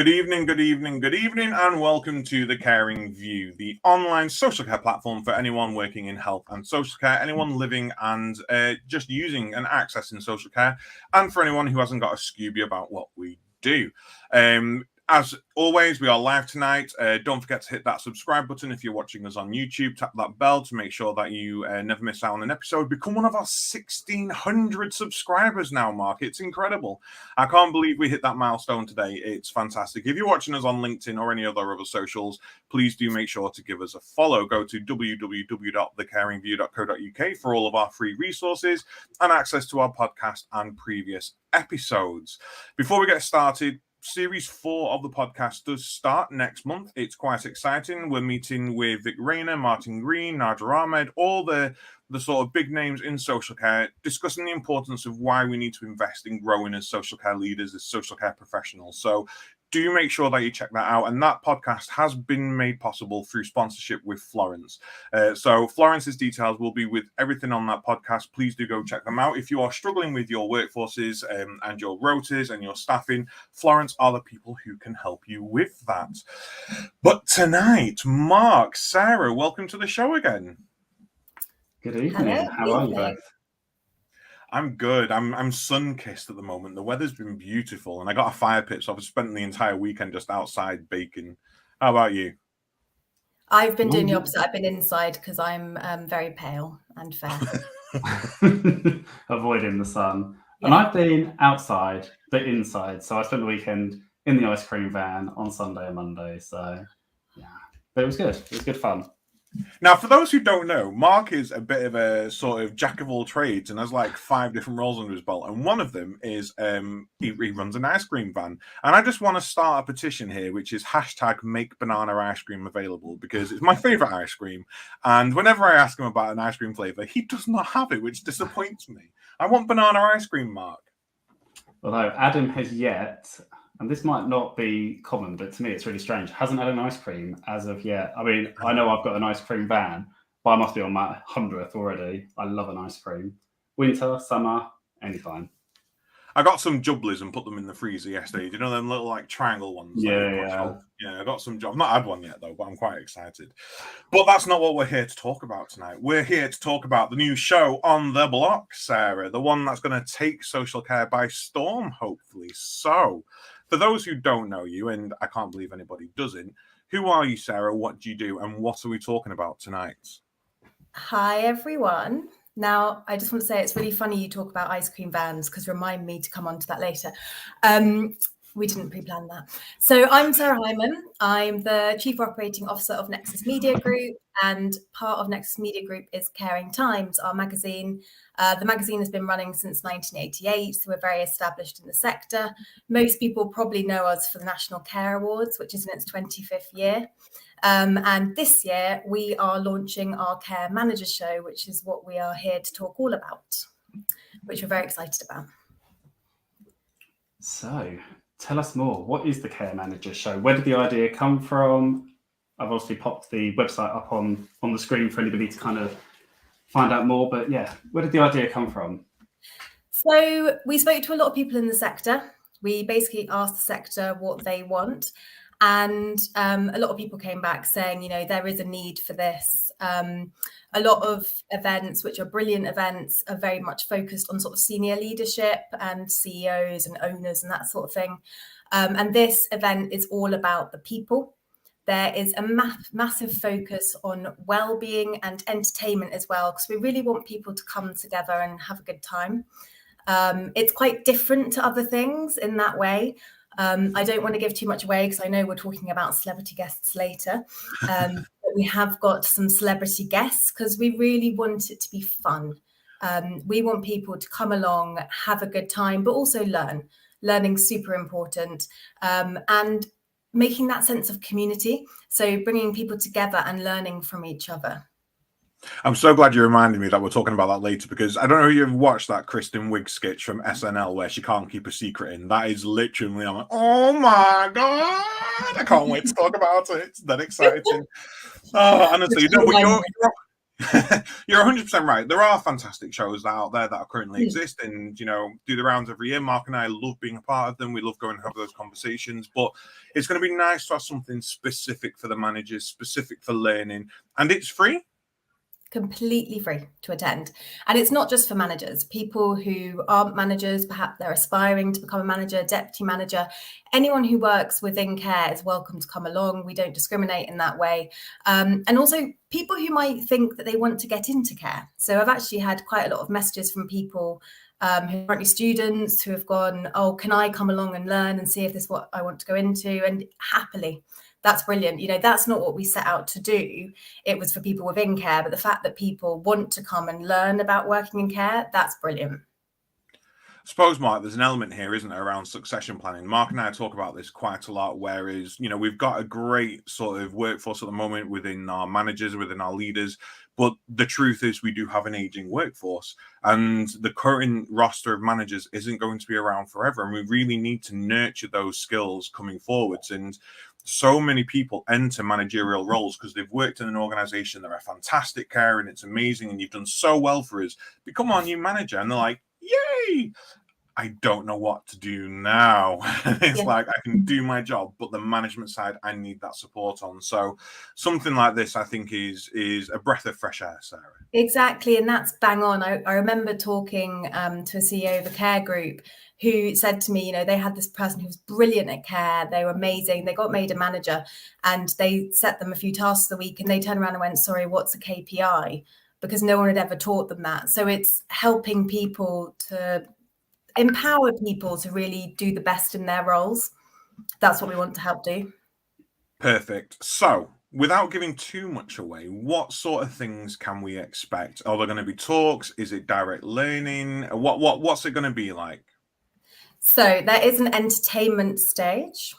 Good evening, and welcome to The Caring View, the online social care platform for anyone working in health and social care, anyone living and just using and accessing social care, and for anyone who hasn't got a Scooby about what we do. As always, we are live tonight. Don't forget to hit that subscribe button if you're watching us on YouTube. Tap that bell to make sure that you never miss out on an episode. Become one of our 1,600 subscribers now, Mark. It's incredible. I can't believe we hit that milestone today. It's fantastic. If you're watching us on LinkedIn or any other socials, please do make sure to give us a follow. Go to www.thecaringview.co.uk for all of our free resources and access to our podcast and previous episodes. Before we get started, Series 4 of the podcast does start next month. It's quite exciting. We're meeting with Vic Rayner, Martin Green, Nader Ahmed, all the sort of big names in social care, discussing the importance of why we need to invest in growing as social care leaders, as social care professionals. So do make sure that you check that out. And that podcast has been made possible through sponsorship with Florence. So Florence's details will be with everything on that podcast. Please do go check them out. If you are struggling with your workforces and your rotas and your staffing, Florence are the people who can help you with that. But tonight, Mark, Sarah, welcome to the show again. Good evening. Hello. How are you both? I'm good. I'm sun-kissed at the moment. The weather's been beautiful, and I got a fire pit, so I've spent the entire weekend just outside baking. How about you? I've been doing the opposite. I've been inside because I'm very pale and fair. Avoiding the sun. Yeah. And I've been outside, but inside. So I spent the weekend in the ice cream van on Sunday and Monday. So, yeah. But it was good. It was good fun. Now, for those who don't know, Mark is a bit of a sort of jack of all trades and has like 5 different roles under his belt. And one of them is he runs an ice cream van. And I just want to start a petition here, which is #make banana ice cream available, because it's my favorite ice cream. And whenever I ask him about an ice cream flavor, he does not have it, which disappoints me. I want banana ice cream, Mark. Although Adam has yet, and this might not be common, but to me it's really strange, hasn't had an ice cream as of yet. I mean, I know I've got an ice cream van, but I must be on my 100th already. I love an ice cream. Winter, summer, anytime. I got some Jubblies and put them in the freezer yesterday. Do you know them little like triangle ones? Yeah. I got some. I've not had one yet though, but I'm quite excited. But that's not what we're here to talk about tonight. We're here to talk about the new show on the block, Sarah, the one that's going to take social care by storm, hopefully. So, for those who don't know you, and I can't believe anybody doesn't, who are you, Sarah? What do you do? And what are we talking about tonight? Hi, everyone. Now, I just want to say it's really funny you talk about ice cream vans, because remind me to come on to that later. We didn't pre-plan that. So I'm Sarah Hyman. I'm the Chief Operating Officer of Nexus Media Group, and part of Nexus Media Group is Caring Times, our magazine. The magazine has been running since 1988, so we're very established in the sector. Most people probably know us for the National Care Awards, which is in its 25th year. And this year, we are launching our Care Manager Show, which is what we are here to talk all about, which we're very excited about. So, tell us more. What is the Care Manager Show? Where did the idea come from? I've obviously popped the website up on the screen for anybody to kind of find out more. But yeah, where did the idea come from? So we spoke to a lot of people in the sector. We basically asked the sector what they want. And a lot of people came back saying, there is a need for this. A lot of events, which are brilliant events, are very much focused on sort of senior leadership and CEOs and owners and that sort of thing. And this event is all about the people. There is a massive focus on well-being and entertainment as well, because we really want people to come together and have a good time. It's quite different to other things in that way. I don't want to give too much away because I know we're talking about celebrity guests later. But we have got some celebrity guests because we really want it to be fun. We want people to come along, have a good time, but also learn. Learning's super important. And making that sense of community. So bringing people together and learning from each other. I'm so glad you reminded me that we're talking about that later, because I don't know if you've watched that Kristen Wiig sketch from SNL where she can't keep a secret in. That is literally, I'm like, oh my God, I can't wait to talk about it. It's that exciting. Oh, honestly, You're 100% right. There are fantastic shows out there that currently exist and, you know, do the rounds every year. Mark and I love being a part of them. We love going and have those conversations. But it's going to be nice to have something specific for the managers, specific for learning. And it's free. Completely free to attend. And it's not just for managers, people who aren't managers, perhaps they're aspiring to become a manager, deputy manager. Anyone who works within care is welcome to come along. We don't discriminate in that way. And also people who might think that they want to get into care. So I've actually had quite a lot of messages from people who are currently students who have gone, oh, can I come along and learn and see if this is what I want to go into? And happily. That's brilliant. You know, that's not what we set out to do. It was for people within care, but the fact that people want to come and learn about working in care, that's brilliant. I suppose, Mark, there's an element here, isn't there, around succession planning. Mark and I talk about this quite a lot, whereas, you know, we've got a great sort of workforce at the moment within our managers, within our leaders. But the truth is we do have an aging workforce, and the current roster of managers isn't going to be around forever. And we really need to nurture those skills coming forwards. And so many people enter managerial roles because they've worked in an organization, they're a fantastic care and it's amazing and you've done so well for us. Become our new manager. And they're like, yay, I don't know what to do now. It's like I can do my job, but the management side, I need that support on. So something like this, I think, is a breath of fresh air, Sarah. Exactly. And that's bang on. I remember talking to a CEO of a care group who said to me, you know, they had this person who was brilliant at care. They were amazing. They got made a manager and they set them a few tasks a week and they turned around and went, sorry, what's a KPI? Because no one had ever taught them that. So it's helping people to empower people to really do the best in their roles. That's what we want to help do. Perfect. So without giving too much away, what sort of things can we expect? Are there going to be talks? Is it direct learning? What's it going to be like? So there is an entertainment stage,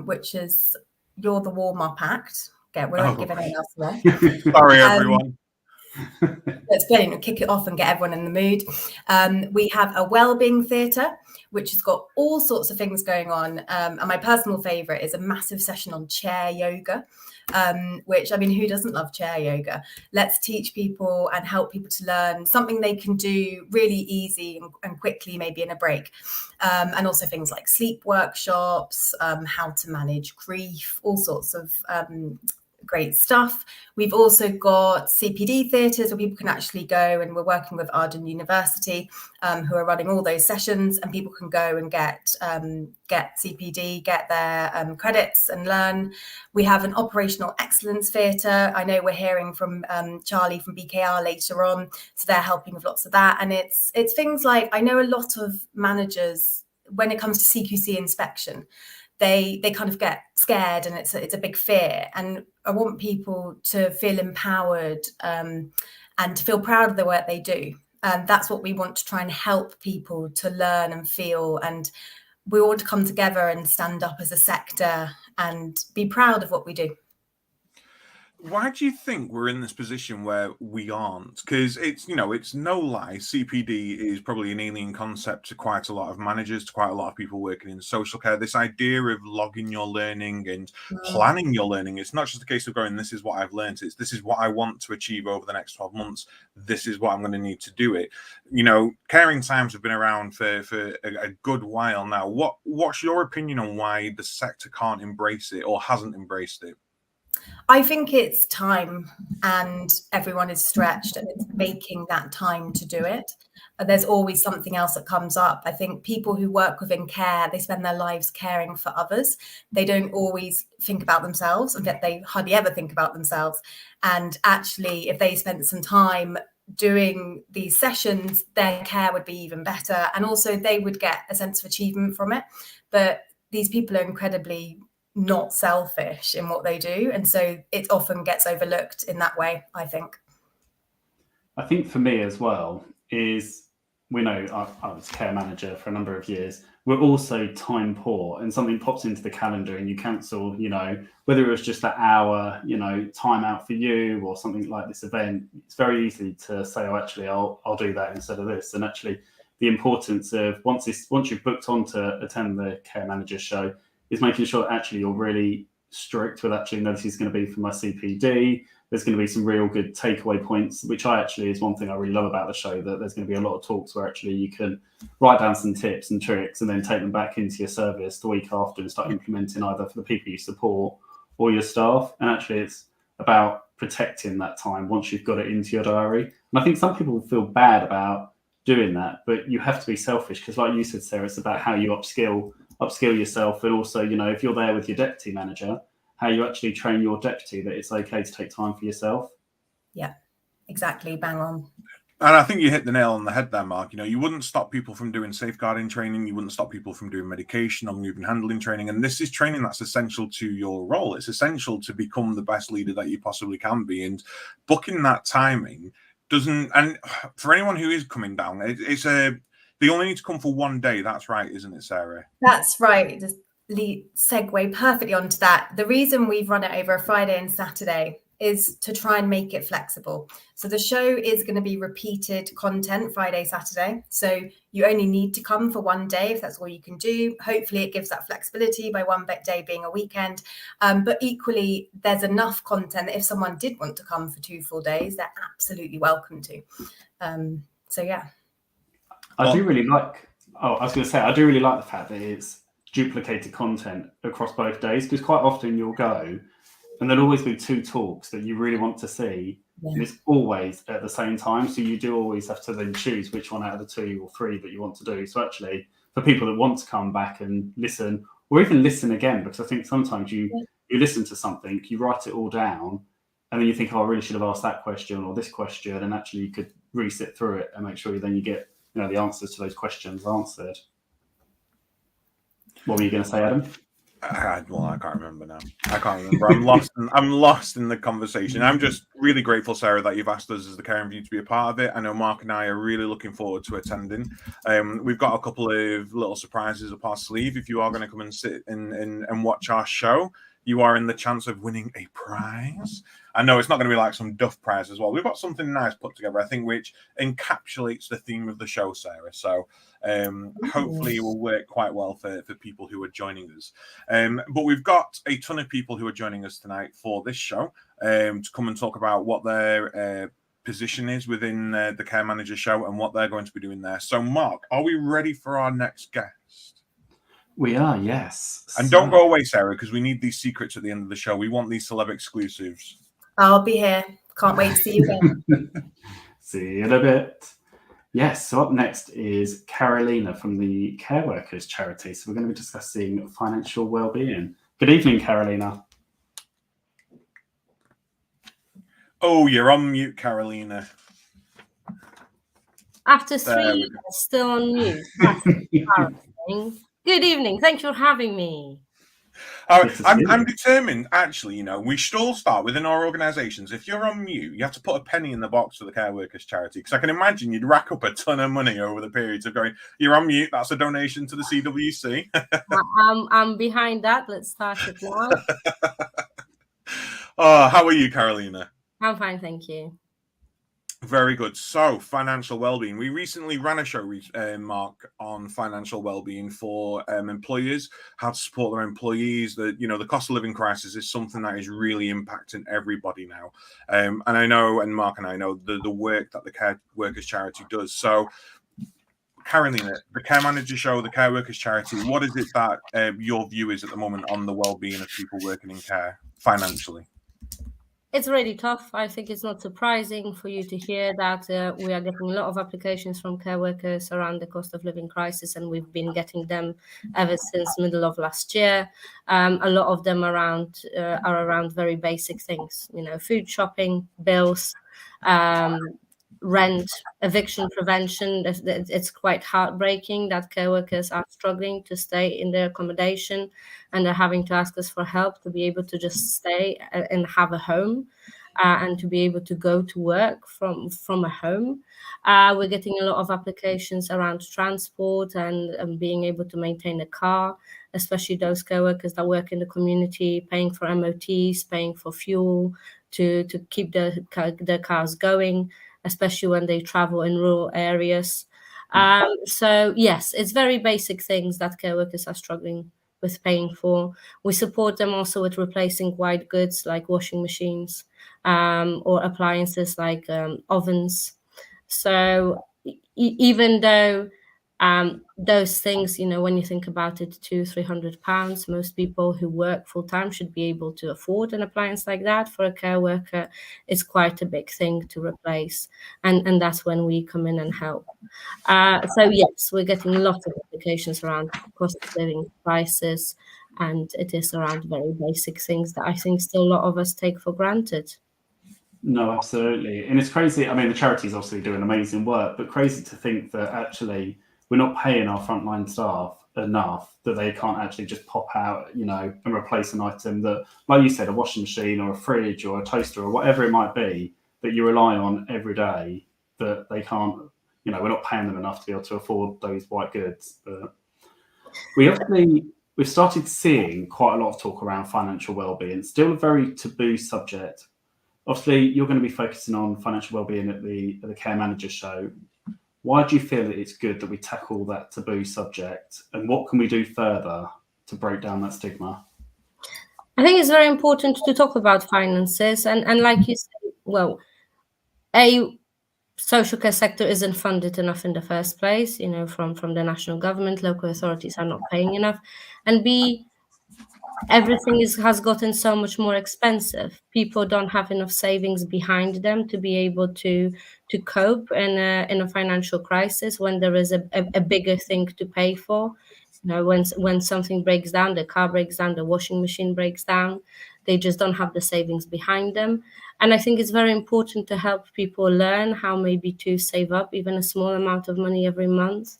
which is you're the warm-up act. Okay, we won't give anyone else away. Sorry, everyone. Let's go and kick it off and get everyone in the mood. We have a wellbeing theatre, which has got all sorts of things going on. And my personal favourite is a massive session on chair yoga, which, I mean, who doesn't love chair yoga? Let's teach people and help people to learn something they can do really easy and quickly, maybe in a break. And also things like sleep workshops, how to manage grief, all sorts of great stuff. We've also got CPD theatres where people can actually go, and we're working with Arden University, who are running all those sessions, and people can go and get CPD, get their credits and learn. We have an operational excellence theatre. I know we're hearing from Charlie from BKR later on, so they're helping with lots of that. And it's things like, I know a lot of managers, when it comes to CQC inspection, they kind of get scared and it's a big fear. And I want people to feel empowered and to feel proud of the work they do. And that's what we want to try and help people to learn and feel. And we want to come together and stand up as a sector and be proud of what we do. Why do you think we're in this position where we aren't? Because it's no lie, CPD is probably an alien concept to quite a lot of managers, to quite a lot of people working in social care. This idea of logging your learning and planning your learning. It's not just a case of going, this is what I've learned. It's this is what I want to achieve over the next 12 months. This is what I'm going to need to do it. You know, caring times have been around for a good while now. What's your opinion on why the sector can't embrace it or hasn't embraced it? I think it's time, and everyone is stretched and it's making that time to do it. There's always something else that comes up. I think people who work within care, they spend their lives caring for others. They don't always think about themselves, and they hardly ever think about themselves. And actually, if they spent some time doing these sessions, their care would be even better. And also they would get a sense of achievement from it. But these people are incredibly not selfish in what they do, and so it often gets overlooked in that way. I think for me as well is, we know I was care manager for a number of years. We're also time poor, and something pops into the calendar and you cancel, you know, whether it was just that hour, you know, time out for you or something like this event. It's very easy to say, oh, actually I'll do that instead of this. And actually the importance of once you've booked on to attend the care manager show is making sure that actually you're really strict with actually, no, this is going to be for my CPD. There's going to be some real good takeaway points, which I actually is one thing I really love about the show, that there's going to be a lot of talks where actually you can write down some tips and tricks and then take them back into your service the week after and start implementing either for the people you support or your staff. And actually it's about protecting that time once you've got it into your diary. And I think some people feel bad about doing that, but you have to be selfish, because like you said, Sarah, it's about how you upskill yourself. And also, you know, if you're there with your deputy manager, how you actually train your deputy that it's okay to take time for yourself. Yeah, exactly. Bang on. And I think you hit the nail on the head there, Mark. You know, you wouldn't stop people from doing safeguarding training. You wouldn't stop people from doing medication or moving handling training. And this is training that's essential to your role. It's essential to become the best leader that you possibly can be. And booking that timing doesn't, and for anyone who is coming down, they only need to come for one day. That's right, isn't it, Sarah? That's right. Just segue perfectly onto that. The reason we've run it over a Friday and Saturday is to try and make it flexible. So the show is going to be repeated content Friday, Saturday. So you only need to come for one day if that's all you can do. Hopefully it gives that flexibility by one day being a weekend. But equally, there's enough content that if someone did want to come for 2 full days, they're absolutely welcome to. So yeah. I do really like the fact that it's duplicated content across both days, because quite often you'll go and there'll always be 2 talks that you really want to see, and it's always at the same time. So you do always have to then choose which one out of the 2 or 3 that you want to do. So actually, for people that want to come back and listen, or even listen again, because I think sometimes you listen to something, you write it all down, and then you think, oh, I really should have asked that question or this question, and actually you could re-sit through it and make sure then you get, you know, the answers to those questions answered. What were you going to say, Adam? Well, I can't remember now. I can't remember. I'm lost in the conversation. I'm just really grateful, Sarah, that you've asked us as the Caring View to be a part of it. I know Mark and I are really looking forward to attending. We've got a couple of little surprises up our sleeve. If you are going to come and sit and watch our show, you are in the chance of winning a prize. I know it's not going to be like some duff prize as well. We've got something nice put together, I think, which encapsulates the theme of the show, Sarah. So hopefully it will work quite well for people who are joining us. But we've got a ton of people who are joining us tonight for this show to come and talk about what their position is within the Care Manager show and what they're going to be doing there. So, Mark, are we ready for our next guest? We are, yes. And don't go away, Sarah, because we need these secrets at the end of the show. We want these celeb exclusives. I'll be here. Can't wait to see you again. See you in a bit. Yes, so up next is Carolina from the Care Workers charity. So we're going to be discussing financial well-being. Good evening, Carolina. Oh, you're on mute, Carolina. After 3 years, still on mute. That's embarrassing. Good evening. Thanks for having me. I'm determined, actually, you know, we should all start within our organisations. If you're on mute, you have to put a penny in the box for the Care Workers charity, because I can imagine you'd rack up a ton of money over the periods of going, you're on mute, that's a donation to the CWC. I'm behind that. Let's start it now. Oh, how are you, Carolina? I'm fine, thank you. Very good. So, financial well-being. We recently ran a show, Mark, on financial well-being for employers, how to support their employees. The cost of living crisis is something that is really impacting everybody now. And I know, and Mark and I know, the work that the Care Workers charity does. So, Carolina, the Care Manager show, the Care Workers charity, what is it that your view is at the moment on the well-being of people working in care financially? It's really tough. I think it's not surprising for you to hear that we are getting a lot of applications from care workers around the cost of living crisis, and we've been getting them ever since middle of last year. A lot of them are around very basic things, food, shopping, bills, rent, eviction prevention. It's quite heartbreaking that care workers are struggling to stay in their accommodation, and they're having to ask us for help to be able to just stay and have a home, and to be able to go to work from a home. We're getting a lot of applications around transport and being able to maintain a car, especially those care workers that work in the community, paying for MOTs, paying for fuel to keep their cars going, especially when they travel in rural areas. So yes, it's very basic things that care workers are struggling with paying for. We support them also with replacing white goods like washing machines, or appliances like ovens. So even though those things, when you think about it, £200-300, most people who work full time should be able to afford an appliance like that. For a care worker, it's quite a big thing to replace, and that's when we come in and help. So yes, we're getting lots of applications around cost of living prices, and it is around very basic things that I think still a lot of us take for granted. No, absolutely. And it's crazy. I mean, the charities obviously doing amazing work, but crazy to think that actually we're not paying our frontline staff enough that they can't actually just pop out, and replace an item that, like you said, a washing machine or a fridge or a toaster or whatever it might be that you rely on every day, that they can't, we're not paying them enough to be able to afford those white goods. But we've started seeing quite a lot of talk around financial wellbeing. It's still a very taboo subject. Obviously, you're going to be focusing on financial wellbeing at the Care Manager Show. Why do you feel that it's good that we tackle that taboo subject, and what can we do further to break down that stigma? I think it's very important to talk about finances, and like you said, well, social care sector isn't funded enough in the first place, from the national government. Local authorities are not paying enough, and B, everything has gotten so much more expensive. People don't have enough savings behind them to be able to cope in a financial crisis when there is a bigger thing to pay for. When something breaks down, the car breaks down, the washing machine breaks down, they just don't have the savings behind them. And I think it's very important to help people learn how maybe to save up even a small amount of money every month.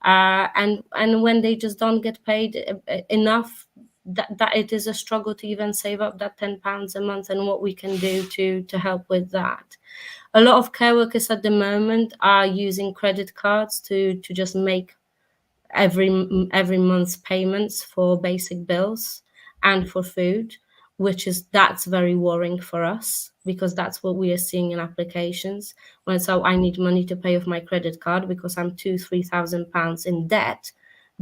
And when they just don't get paid enough, that it is a struggle to even save up that £10 a month, and what we can do to help with that. A lot of care workers at the moment are using credit cards to just make every month's payments for basic bills and for food, that's very worrying for us, because that's what we are seeing in applications when I need money to pay off my credit card because I'm £2,000-3,000 in debt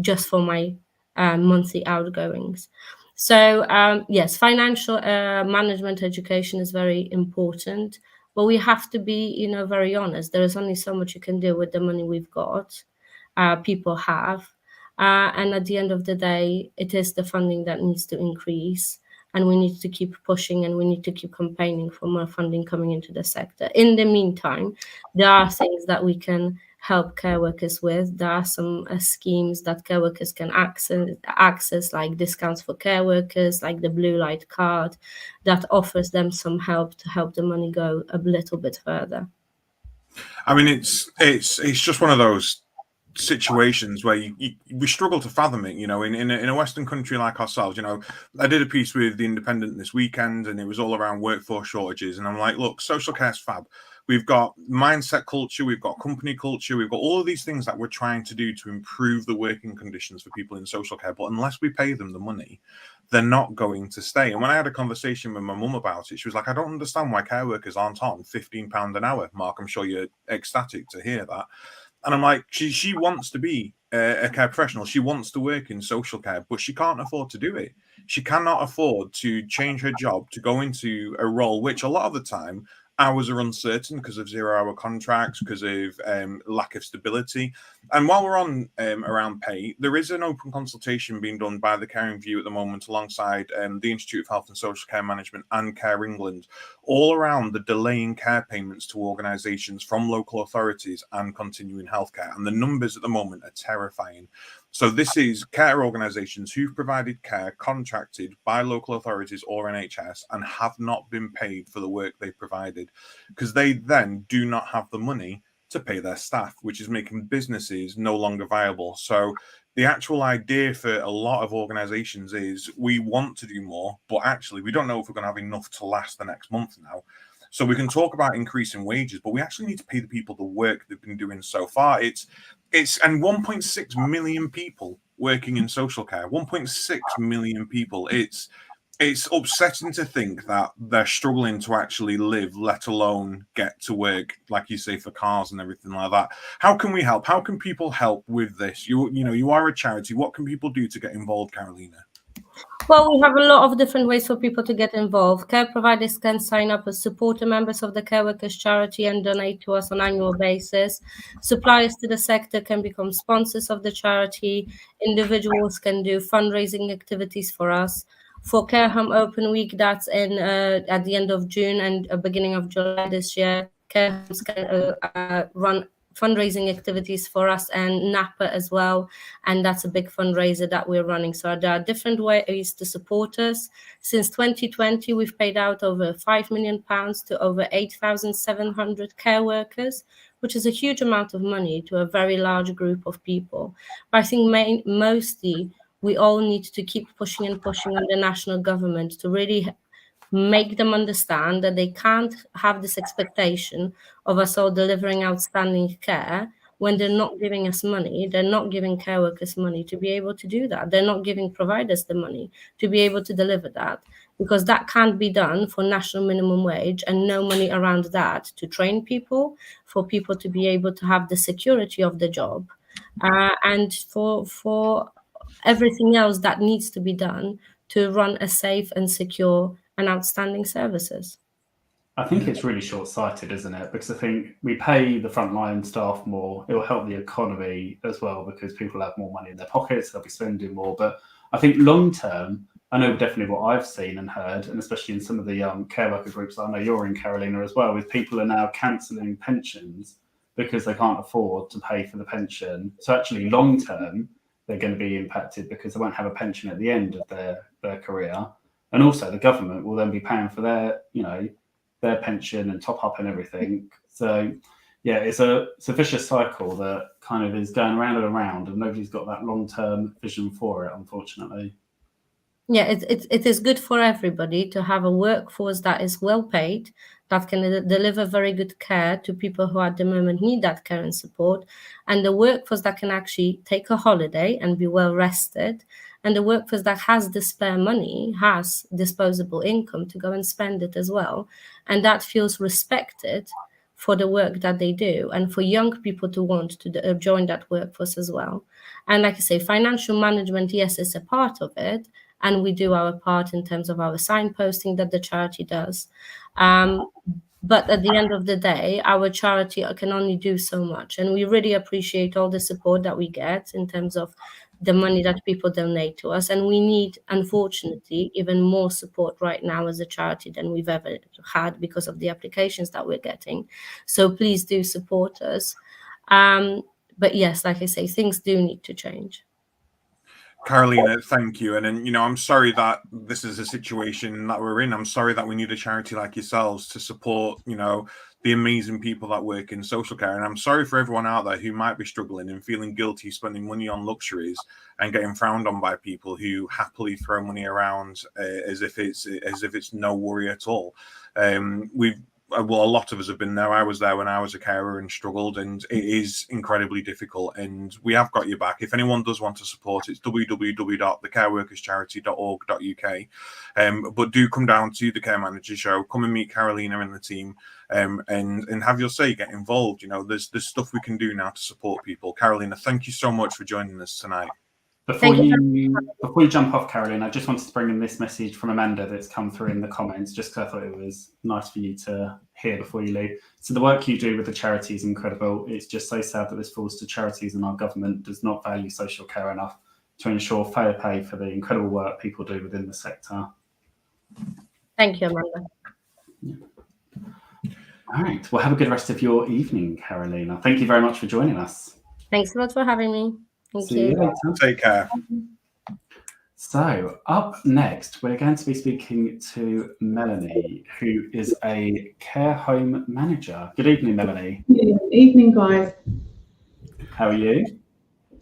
just for my monthly outgoings. So yes, financial management education is very important, but we have to be very honest. There is only so much you can do with the money we've got, people have, and at the end of the day, it is the funding that needs to increase, and we need to keep pushing, and we need to keep campaigning for more funding coming into the sector. In the meantime, there are things that we can help care workers with. There are some schemes that care workers can access, like discounts for care workers, like the blue light card, that offers them some help to help the money go a little bit further. I mean, it's just one of those situations where we struggle to fathom it. In a Western country like ourselves, I did a piece with The Independent this weekend, and it was all around workforce shortages. And I'm like, look, social care's fab. We've got mindset culture, we've got company culture, we've got all of these things that we're trying to do to improve the working conditions for people in social care. But unless we pay them the money, they're not going to stay. And when I had a conversation with my mum about it, she was like, I don't understand why care workers aren't on £15 an hour. Mark, I'm sure you're ecstatic to hear that. And I'm like, she wants to be a care professional. She wants to work in social care, but she can't afford to do it. She cannot afford to change her job to go into a role which a lot of the time hours are uncertain because of 0-hour contracts, because of lack of stability. And while we're on around pay, there is an open consultation being done by the Caring View at the moment alongside the Institute of Health and Social Care Management and Care England, all around the delaying care payments to organisations from local authorities and continuing healthcare. And the numbers at the moment are terrifying. So this is care organisations who've provided care contracted by local authorities or NHS and have not been paid for the work they've provided, because they then do not have the money to pay their staff, which is making businesses no longer viable. So the actual idea for a lot of organisations is we want to do more, but actually we don't know if we're going to have enough to last the next month now. So we can talk about increasing wages, but we actually need to pay the people the work they've been doing so far. It's 1.6 million people working in social care. 1.6 million people. It's it's upsetting to think that they're struggling to actually live, let alone get to work, like you say, for cars and everything like that. How can we help? How can people help with this? You are a charity. What can people do to get involved, Carolina? Well, we have a lot of different ways for people to get involved. Care providers can sign up as supporter members of the Care Workers Charity and donate to us on an annual basis. Suppliers to the sector can become sponsors of the charity. Individuals can do fundraising activities for us. For Care Home Open Week, that's in at the end of June and beginning of July this year, care homes can run fundraising activities for us and Napa as well, and that's a big fundraiser that we're running. So there are different ways to support us. Since 2020, we've paid out over £5 million to over 8,700 care workers, which is a huge amount of money to a very large group of people. But I think mostly we all need to keep pushing on the national government to really make them understand that they can't have this expectation of us all delivering outstanding care when they're not giving us money. They're not giving care workers money to be able to do that. They're not giving providers the money to be able to deliver that, because that can't be done for national minimum wage and no money around that to train people, for people to be able to have the security of the job, and for everything else that needs to be done to run a safe and secure and outstanding services. I think it's really short-sighted, isn't it? Because I think we pay the frontline staff more. It will help the economy as well because people have more money in their pockets. They'll be spending more. But I think long-term, I know definitely what I've seen and heard, and especially in some of the care worker groups that I know you're in, Carolina, as well, with people are now cancelling pensions because they can't afford to pay for the pension. So actually, long-term, they're going to be impacted because they won't have a pension at the end of their career. And also the government will then be paying for their pension and top up and everything. So yeah, it's a vicious cycle that kind of is going round and around, and nobody's got that long-term vision for it, unfortunately. Yeah, it is good for everybody to have a workforce that is well paid, that can deliver very good care to people who at the moment need that care and support, and the workforce that can actually take a holiday and be well rested, and the workforce that has the spare money, has disposable income to go and spend it as well, and that feels respected for the work that they do, and for young people to want to join that workforce as well. And like I say, financial management, yes, is a part of it, and we do our part in terms of our signposting that the charity does. But at the end of the day, our charity can only do so much, and we really appreciate all the support that we get in terms of the money that people donate to us. And we need, unfortunately, even more support right now as a charity than we've ever had because of the applications that we're getting. So please do support us. But yes, like I say, things do need to change. Carolina, thank you. And then, I'm sorry that this is a situation that we're in. I'm sorry that we need a charity like yourselves to support, the amazing people that work in social care. And I'm sorry for everyone out there who might be struggling and feeling guilty spending money on luxuries and getting frowned on by people who happily throw money around as if it's no worry at all. A lot of us have been there. I was there when I was a carer and struggled, and it is incredibly difficult, and we have got your back. If anyone does want to support, it's www.thecareworkerscharity.org.uk. But do come down to the Care Manager Show, come and meet Carolina and the team, and have your say, get involved. There's stuff we can do now to support people. Carolina, thank you so much for joining us tonight. Before you jump off, Caroline, I just wanted to bring in this message from Amanda that's come through in the comments, just because I thought it was nice for you to hear before you leave. So the work you do with the charity is incredible. It's just so sad that this falls to charities and our government does not value social care enough to ensure fair pay for the incredible work people do within the sector. Thank you, Amanda. Yeah. All right. Well, have a good rest of your evening, Carolina. Thank you very much for joining us. Thanks a lot for having me. Thank See you later. Take care. So up next, we're going to be speaking to Melanie, who is a care home manager. Good evening, Melanie. Good evening, guys. How are you?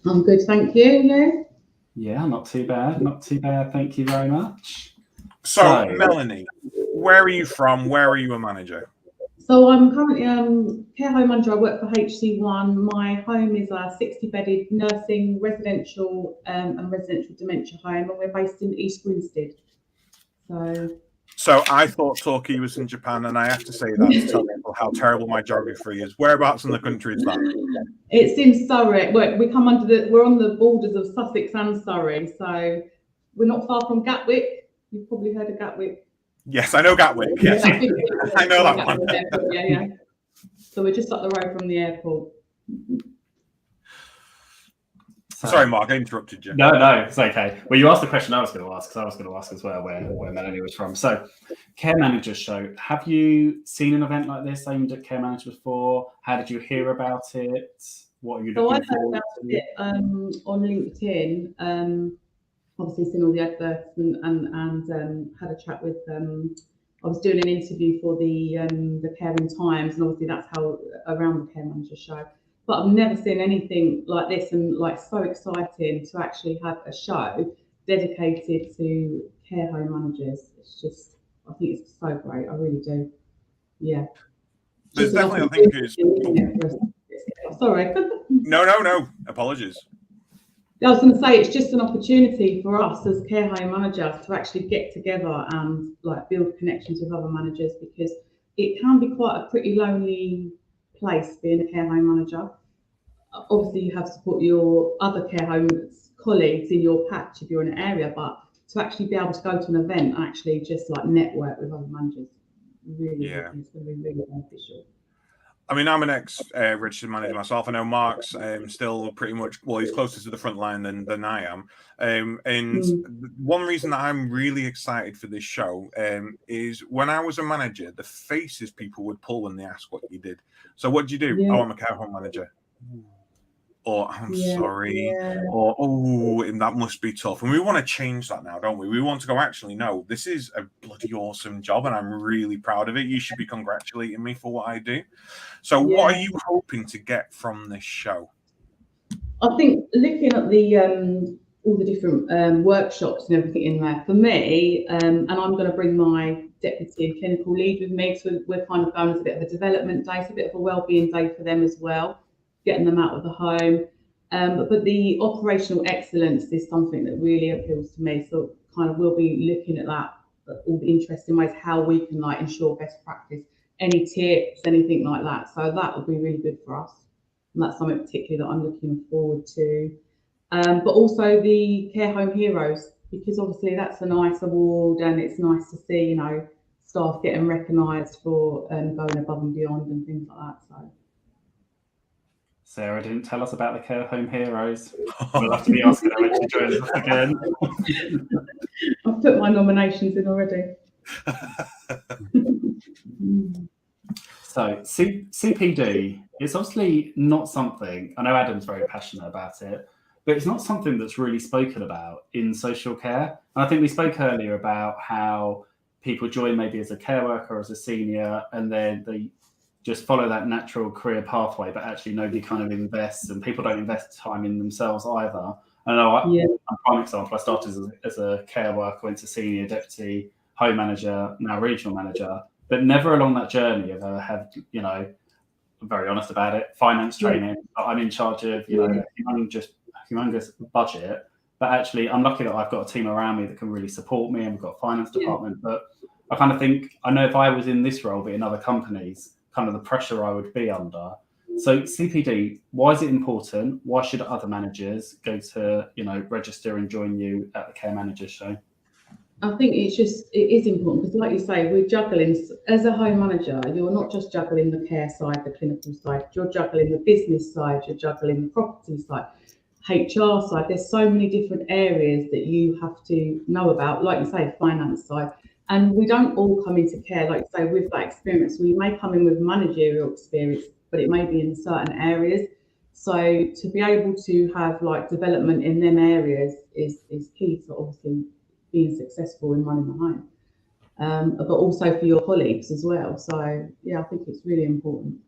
I'm good, thank you. You? Yeah, not too bad. Not too bad. Thank you very much. So Melanie, where are you from? Where are you a manager? So I'm currently care home manager. I work for HC1. My home is a 60-bedded nursing, residential and residential dementia home, and we're based in East Grinstead. So I thought Torquay was in Japan, and I have to say that to tell people how terrible my geography is. Whereabouts in the country is that? It's in Surrey. We're on the borders of Sussex and Surrey, so we're not far from Gatwick. You've probably heard of Gatwick. Yes, I know Gatwick. Yes, I know that one. Yeah. So we're just up the road from the airport. Sorry, Mark, I interrupted you. No, it's okay. Well, you asked the question I was going to ask, because I was going to ask as well where Melanie was from. So, Care Managers Show. Have you seen an event like this aimed at care managers before? How did you hear about it? What are you looking I heard forward about to? it on LinkedIn. Obviously, seen all the adverts and had a chat with. I was doing an interview for the Caring Times, and obviously that's how around the Care Managers Show. But I've never seen anything like this, and like so exciting to actually have a show dedicated to care home managers. It's just, I think it's so great. I really do. Yeah. There's definitely, I think it's. Sorry. No. Apologies. I was going to say, it's just an opportunity for us as care home managers to actually get together and like build connections with other managers, because it can be quite a pretty lonely place being a care home manager. Obviously, you have to support your other care home colleagues in your patch if you're in an area, but to actually be able to go to an event and actually just like network with other managers, really, it's going to be really beneficial. I mean, I'm an ex-registered manager myself. I know Mark's still pretty much, well, he's closer to the front line than I am. And one reason that I'm really excited for this show is when I was a manager, the faces people would pull when they asked what you did. So what do you do? Yeah. Oh, I'm a care home manager. Or I'm sorry, or and that must be tough. And we want to change that now, don't we? We want to go, actually, no, this is a bloody awesome job, and I'm really proud of it. You should be congratulating me for what I do. So what are you hoping to get from this show? I think looking at the all the different workshops and everything in there, for me, and I'm going to bring my deputy and clinical lead with me, so we're kind of going as a bit of a development day, so a bit of a wellbeing day for them as well, getting them out of the home. But the operational excellence is something that really appeals to me. So kind of we'll be looking at that, all the interesting ways how we can like ensure best practice, any tips, anything like that. So that will be really good for us. And that's something particularly that I'm looking forward to. But also the Care Home Heroes, because obviously that's a nice award, and it's nice to see, you know, staff getting recognised for going above and beyond and things like that. So. Sarah didn't tell us about the Care Home Heroes. We'll have to be asking her when she joins us again. I've put my nominations in already. So CPD is obviously not something, I know Adam's very passionate about it, but it's not something that's really spoken about in social care. And I think we spoke earlier about how people join maybe as a care worker or as a senior, and then they just follow that natural career pathway, but actually nobody kind of invests, and people don't invest time in themselves either. I know I'm a prime example. I started as a care worker, went to senior, deputy, home manager, now regional manager, but never along that journey have I had, you know, I'm very honest about it, finance training. I'm in charge of, you know, humongous budget, but actually I'm lucky that I've got a team around me that can really support me, and we've got a finance department. But I kind of think, I know if I was in this role, but in other companies, kind of the pressure I would be under. So CPD, why is it important? Why should other managers go to, you know, register and join you at the Care Managers Show? I think it is important, because like you say, we're juggling, as a home manager, you're not just juggling the care side, the clinical side, you're juggling the business side, you're juggling the property side, HR side. There's so many different areas that you have to know about, like you say, finance side. And we don't all come into care, like you say, with that experience. We may come in with managerial experience, but it may be in certain areas. So to be able to have like development in them areas is key to obviously being successful in running the home, but also for your colleagues as well. So yeah, I think it's really important.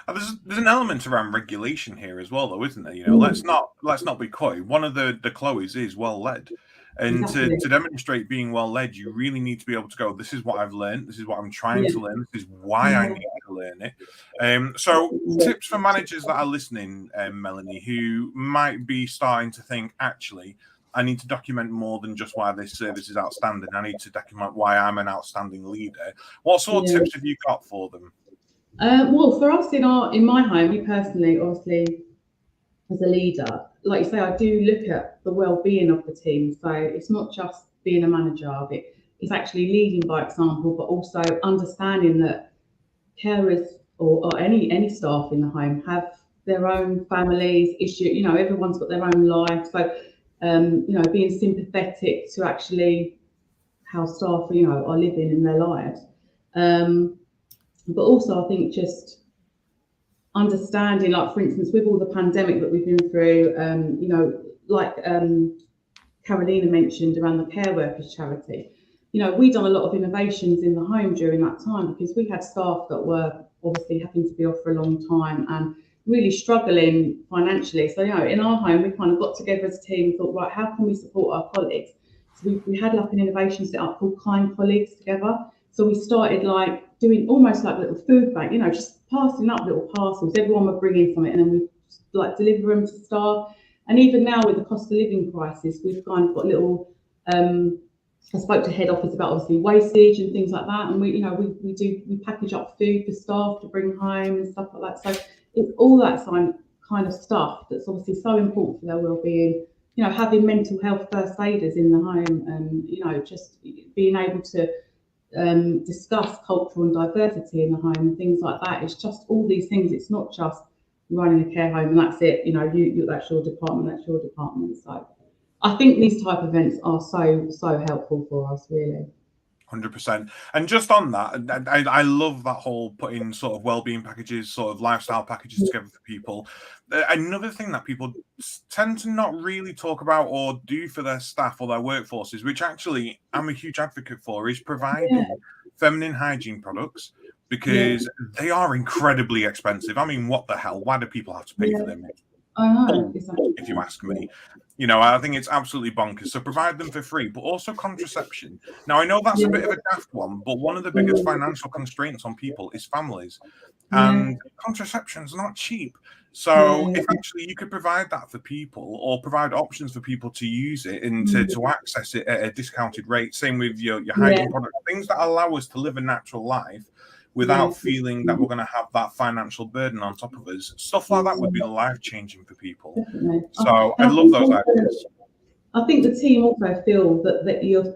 There's an element around regulation here as well, though, isn't there? You know, let's not be coy. One of the Chloes is well led. And to demonstrate being well led, you really need to be able to go, this is what I've learned, this is what I'm trying to learn, this is why I need to learn it. So tips for managers that are listening, Melanie, who might be starting to think, actually, I need to document more than just why this service is outstanding. I need to document why I'm an outstanding leader. What sort of tips have you got for them? Well, for us in my home, me personally, obviously, as a leader, like you say, I do look at the well-being of the team. So it's not just being a manager of it; it's actually leading by example, but also understanding that carers or any staff in the home have their own families, issue. Everyone's got their own life. So being sympathetic to actually how staff are living in their lives. But also, I think just understanding, like for instance, with all the pandemic that we've been through, like Carolina mentioned around the Care Workers charity, we've done a lot of innovations in the home during that time because we had staff that were obviously having to be off for a long time and really struggling financially. So, in our home, we kind of got together as a team and thought, right, how can we support our colleagues? So we had like an innovation set up called Kind Colleagues together. So we started like doing almost like little food bank, just passing up little parcels. Everyone would bring in something and then we like deliver them to staff. And even now with the cost of living crisis, we've kind of got little, I spoke to head office about obviously wastage and things like that. And we package up food for staff to bring home and stuff like that. So it's all that kind of stuff that's obviously so important for their well-being. Having mental health first aiders in the home and, just being able to discuss cultural and diversity in the home and things like that. It's just all these things. It's not just running a care home and that's it. That's your department. So I think these type of events are so helpful for us, really. 100%. And just on that, I love that whole putting sort of well-being packages, sort of lifestyle packages together for people. Another thing that people tend to not really talk about or do for their staff or their workforces, which actually I'm a huge advocate for, is providing feminine hygiene products because they are incredibly expensive. I mean, what the hell? Why do people have to pay for them? I know, exactly. If you ask me. I think it's absolutely bonkers. So provide them for free, but also contraception. Now, I know that's a bit of a daft one, but one of the biggest financial constraints on people is families. And contraception's not cheap. So if actually you could provide that for people or provide options for people to use it and to access it at a discounted rate, same with your hygiene products, things that allow us to live a natural life without feeling that we're going to have that financial burden on top of us. Stuff like that would be life-changing for people. Definitely. So I love those ideas. I think the team also feel that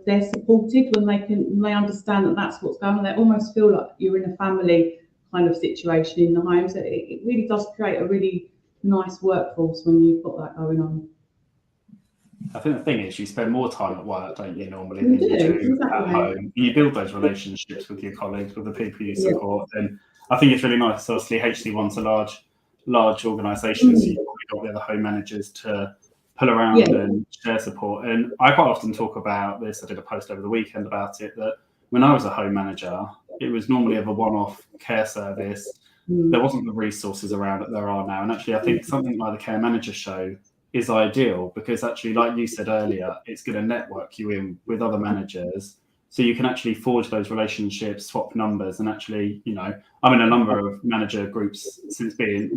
they're supported when they understand that that's what's going on. They almost feel like you're in a family kind of situation in the home. So it really does create a really nice workforce when you've got that going on. I think the thing is you spend more time at work, don't you, normally, than you do at home. You build those relationships with your colleagues, with the people you support. And I think it's really nice. Obviously, HC1's a large organisation, so you've probably got the other home managers to pull around and share support. And I quite often talk about this. I did a post over the weekend about it, that when I was a home manager, it was normally of a one-off care service. There wasn't the resources around that there are now. And actually, I think something like the Care Manager Show is ideal because actually, like you said earlier, it's going to network you in with other managers. So you can actually forge those relationships, swap numbers, and actually, I'm in a number of manager groups since we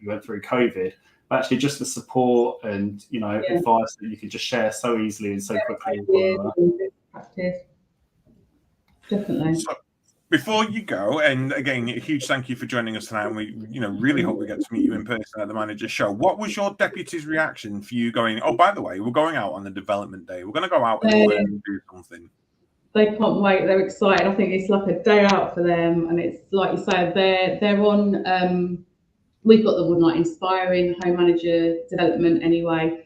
went through COVID. But actually, just the support and advice that you can just share so easily and so quickly. Practice. Definitely. So, before you go, and again, a huge thank you for joining us tonight. And we, really hope we get to meet you in person at the Manager Show. What was your deputy's reaction for you going? Oh, by the way, we're going out on the development day. We're going to go out and learn and do something. They can't wait. They're excited. I think it's like a day out for them, and it's like you say, they're on. We've got the One Night Inspiring Home Manager Development anyway.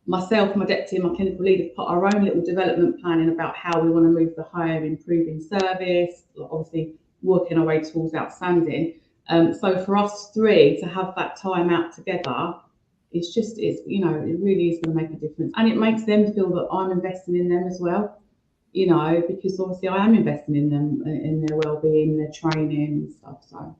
Myself, my deputy, and my clinical lead have put our own little development plan in about how we want to move the home, improving service, obviously working our way towards outstanding. So for us three to have that time out together, it really is going to make a difference, and it makes them feel that I'm investing in them as well. Because obviously I am investing in them, in their well-being, their training and stuff. So.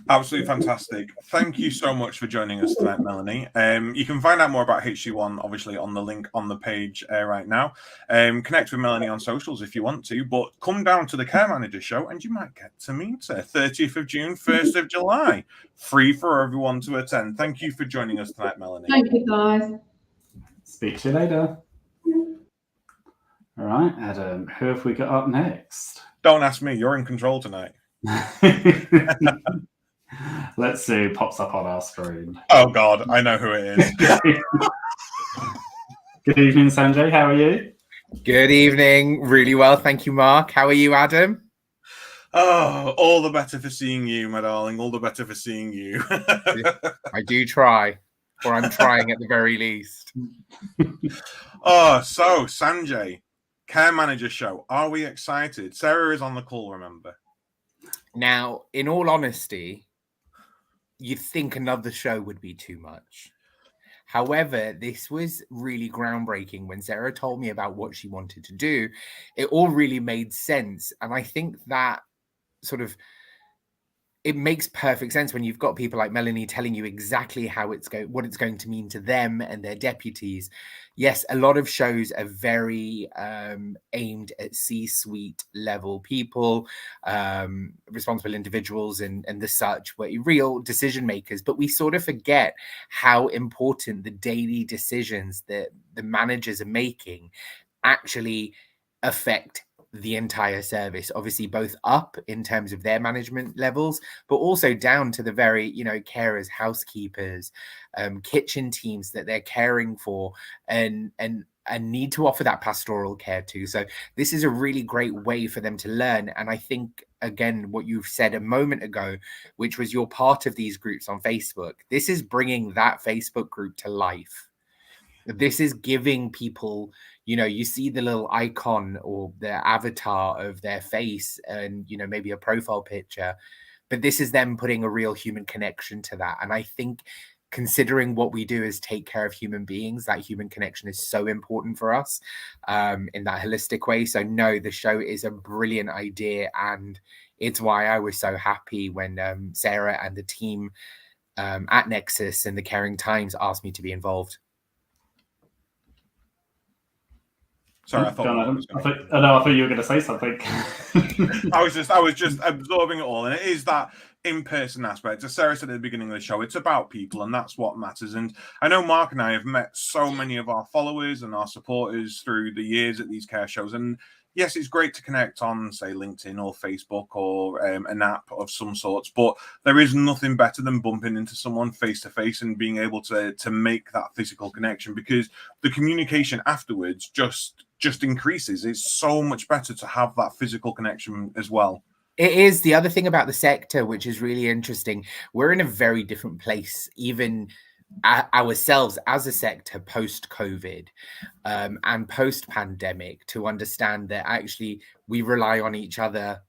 Absolutely fantastic. Thank you so much for joining us tonight, Melanie. You can find out more about HC1, obviously, on the link on the page right now. Connect with Melanie on socials if you want to, but come down to the Care Manager Show and you might get to meet her. 30th of June, 1st of July. Free for everyone to attend. Thank you for joining us tonight, Melanie. Thank you, guys. Speak to you later. All right, Adam, who have we got up next? Don't ask me. You're in control tonight. Let's see who pops up on our screen. Oh, God. I know who it is. Good evening, Sanjay. How are you? Good evening. Really well. Thank you, Mark. How are you, Adam? Oh, all the better for seeing you, my darling. All the better for seeing you. I do try, or I'm trying at the very least. Oh, so Sanjay, Care Manager Show. Are we excited? Sarah is on the call, remember? Now, in all honesty, you'd think another show would be too much. However, this was really groundbreaking. When Sarah told me about what she wanted to do, it all really made sense. And I think that sort of it makes perfect sense when you've got people like Melanie telling you exactly how what it's going to mean to them and their deputies. Yes, a lot of shows are very aimed at C-suite level people, responsible individuals and the such, real decision makers. But we sort of forget how important the daily decisions that the managers are making actually affect the entire service, obviously both up in terms of their management levels, but also down to the very, carers, housekeepers, kitchen teams that they're caring for and need to offer that pastoral care to. So this is a really great way for them to learn. And I think, again, what you've said a moment ago, which was you're part of these groups on Facebook, this is bringing that Facebook group to life. This is giving people, you see the little icon or the avatar of their face and, maybe a profile picture, but this is them putting a real human connection to that. And I think considering what we do is take care of human beings, that human connection is so important for us in that holistic way. So no, the show is a brilliant idea. And it's why I was so happy when Sarah and the team at Nexus and the Caring Times asked me to be involved. Sorry, I thought you were going to say something. I was just absorbing it all, and it is that in-person aspect. As Sarah said at the beginning of the show, it's about people, and that's what matters. And I know Mark and I have met so many of our followers and our supporters through the years at these care shows, and yes, it's great to connect on, say, LinkedIn or Facebook or an app of some sorts, but there is nothing better than bumping into someone face-to-face and being able to make that physical connection, because the communication afterwards just increases. It's so much better to have that physical connection as well. It is. The other thing about the sector, which is really interesting, we're in a very different place, even ourselves as a sector post-COVID and post-pandemic, to understand that actually we rely on each other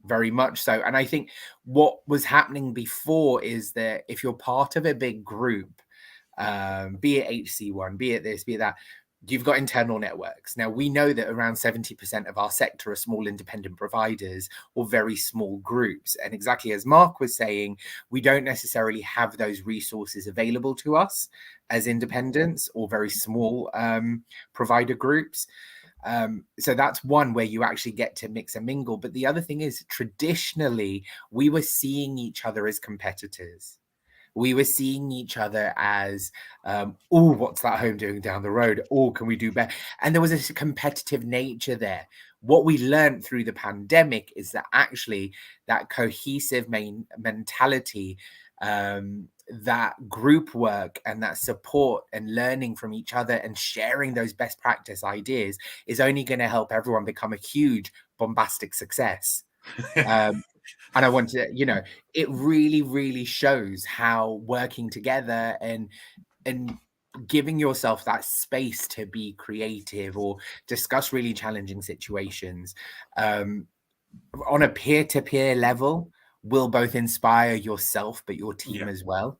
very much so. And I think what was happening before is that if you're part of a big group, be it HC1, be it this, be it that, you've got internal networks. Now, we know that around 70% of our sector are small independent providers or very small groups. And exactly as Mark was saying, we don't necessarily have those resources available to us as independents or very small provider groups. So that's one where you actually get to mix and mingle. But the other thing is, traditionally, we were seeing each other as competitors. We were seeing each other as, what's that home doing down the road? Oh, can we do better? And there was a competitive nature there. What we learned through the pandemic is that actually that cohesive mentality, that group work and that support and learning from each other and sharing those best practice ideas is only going to help everyone become a huge bombastic success. And I want to, it really, really shows how working together and giving yourself that space to be creative or discuss really challenging situations on a peer-to-peer level will both inspire yourself, but your team as well.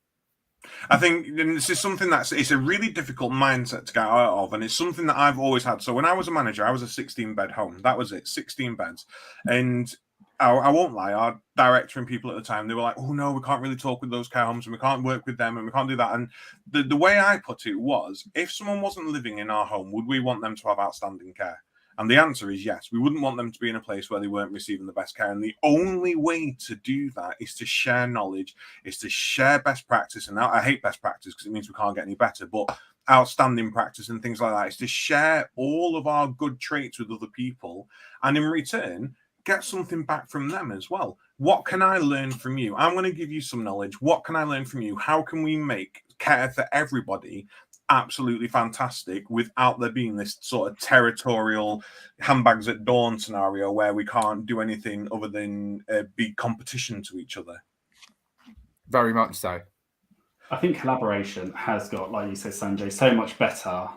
I think this is something it's a really difficult mindset to get out of, and it's something that I've always had. So when I was a manager, I was a 16-bed home. That was it, 16 beds. And I won't lie, our director and people at the time, they were like, oh no, we can't really talk with those care homes and we can't work with them and we can't do that. And the way I put it was, if someone wasn't living in our home, would we want them to have outstanding care? And the answer is yes. We wouldn't want them to be in a place where they weren't receiving the best care. And the only way to do that is to share knowledge, is to share best practice. And now I hate best practice because it means we can't get any better. But outstanding practice and things like that is to share all of our good traits with other people, and in return get something back from them as well. What can I learn from you? I'm going to give you some knowledge. What can I learn from you? How can we make care for everybody absolutely fantastic without there being this sort of territorial handbags at dawn scenario where we can't do anything other than be competition to each other? Very much so. I think collaboration has got, like you said, Sanjay, so much better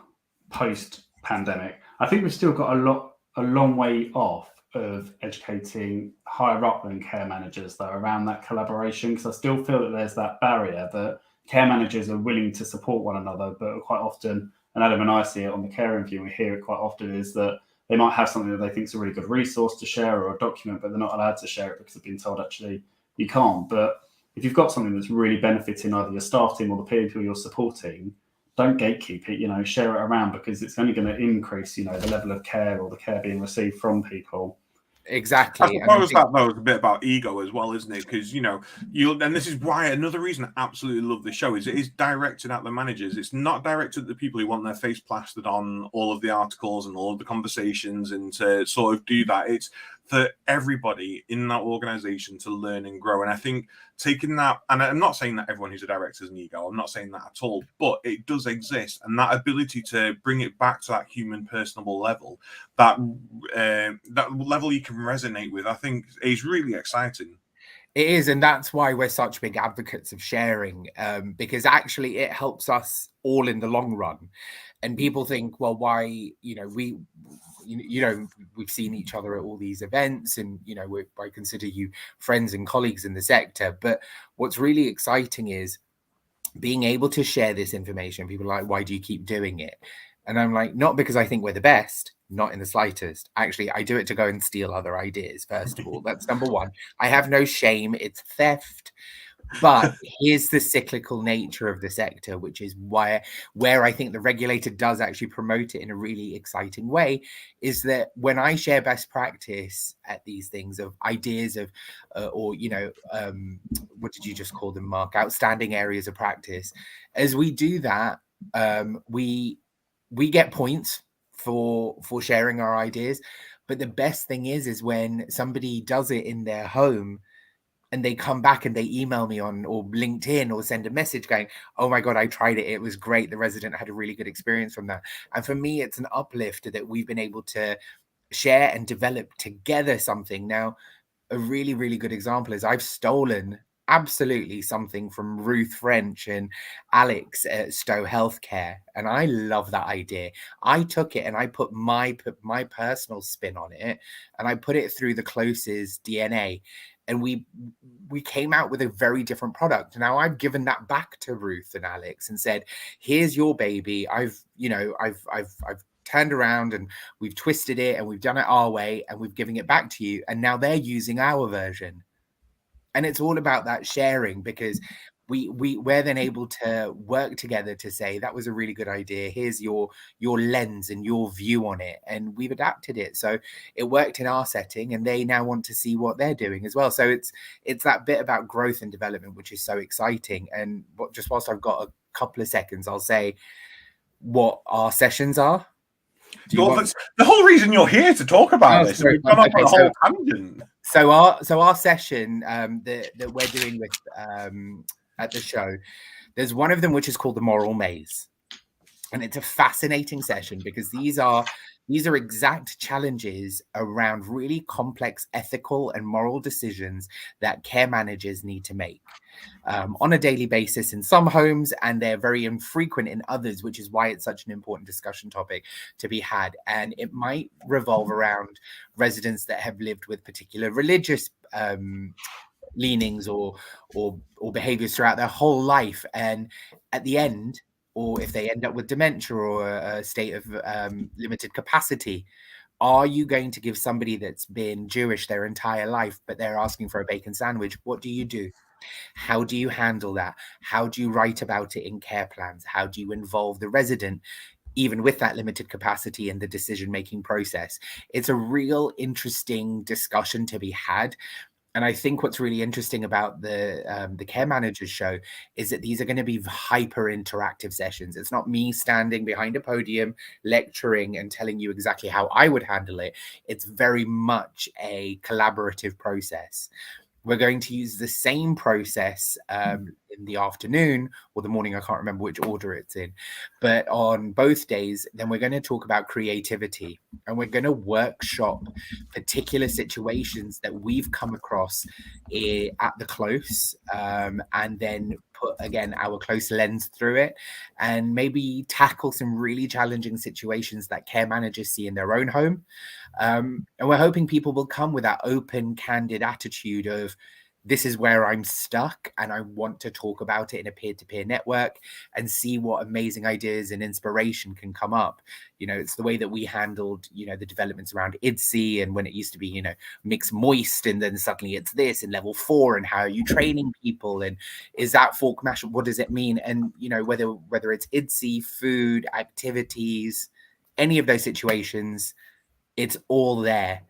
post-pandemic. I think we've still got a long way off of educating higher up than care managers though around that collaboration, because I still feel that there's that barrier that care managers are willing to support one another, but quite often, and Adam and I see it on the care review, we hear it quite often, is that they might have something that they think is a really good resource to share or a document, but they're not allowed to share it because they've been told actually you can't. But if you've got something that's really benefiting either your staff team or the people you're supporting, don't gatekeep it, share it around, because it's only going to increase, the level of care or the care being received from people. Exactly. I suppose that though is a bit about ego as well, isn't it? Because and this is why another reason I absolutely love the show is it is directed at the managers. It's not directed at the people who want their face plastered on all of the articles and all of the conversations and to sort of do that. It's for everybody in that organization to learn and grow. And I think taking that, and I'm not saying that everyone who's a director is an ego, I'm not saying that at all, but it does exist. And that ability to bring it back to that human, personable level, that level you can resonate with, I think is really exciting. It is, and that's why we're such big advocates of sharing, because actually it helps us all in the long run. And people think, well, why, we've seen each other at all these events, and I consider you friends and colleagues in the sector. But what's really exciting is being able to share this information. People are like, why do you keep doing it? And I'm like, not because I think we're the best, not in the slightest. Actually, I do it to go and steal other ideas, first of all. That's number one. I have no shame. It's theft. But here's the cyclical nature of the sector, which is where I think the regulator does actually promote it in a really exciting way, is that when I share best practice at these things of ideas of, what did you just call them, Mark? Outstanding areas of practice. As we do that, we get points for sharing our ideas. But the best thing is when somebody does it in their home, and they come back and they email me or LinkedIn or send a message going, oh my God, I tried it. It was great. The resident had a really good experience from that. And for me, it's an uplift that we've been able to share and develop together something. Now, a really, really good example is I've stolen absolutely something from Ruth French and Alex at Stowe Healthcare. And I love that idea. I took it and I put my personal spin on it, and I put it through the closest DNA. And we came out with a very different product. Now I've given that back to Ruth and Alex and said, here's your baby. I've turned around and we've twisted it and we've done it our way and we've given it back to you. And now they're using our version. And it's all about that sharing, because we're then able to work together to say that was a really good idea. Here's your lens and your view on it, and we've adapted it so it worked in our setting, and they now want to see what they're doing as well. So it's that bit about growth and development, which is so exciting. And just whilst I've got a couple of seconds, I'll say what our sessions are. The whole reason you're here to talk about this. We've gone off on a whole tangent. So our session that we're doing with at the show, there's one of them which is called the Moral Maze, and it's a fascinating session because these are exact challenges around really complex ethical and moral decisions that care managers need to make on a daily basis in some homes, and they're very infrequent in others, which is why it's such an important discussion topic to be had. And it might revolve around residents that have lived with particular religious leanings or behaviors throughout their whole life, and at the end, or if they end up with dementia or a state of limited capacity, are you going to give somebody that's been Jewish their entire life, but they're asking for a bacon sandwich? What do you do? How do you handle that? How do you write about it in care plans? How do you involve the resident, even with that limited capacity, in the decision-making process? It's a real interesting discussion to be had. And I think what's really interesting about the Care Managers show is that these are going to be hyper interactive sessions. It's not me standing behind a podium lecturing and telling you exactly how I would handle it. It's very much a collaborative process. We're going to use the same process in the afternoon or the morning. I can't remember which order it's in, but on both days, then we're going to talk about creativity, and we're going to workshop particular situations that we've come across at the close, and then put again our close lens through it, and maybe tackle some really challenging situations that care managers see in their own home. And we're hoping people will come with that open, candid attitude of, this is where I'm stuck and I want to talk about it in a peer-to-peer network and see what amazing ideas and inspiration can come up. You know, it's the way that we handled, you know, the developments around IDSI, and when it used to be, you know, mixed moist, and then suddenly it's this in level 4, and how are you training people, and is that fork mash, what does it mean? And, you know, whether it's IDSI, food, activities, any of those situations, it's all there.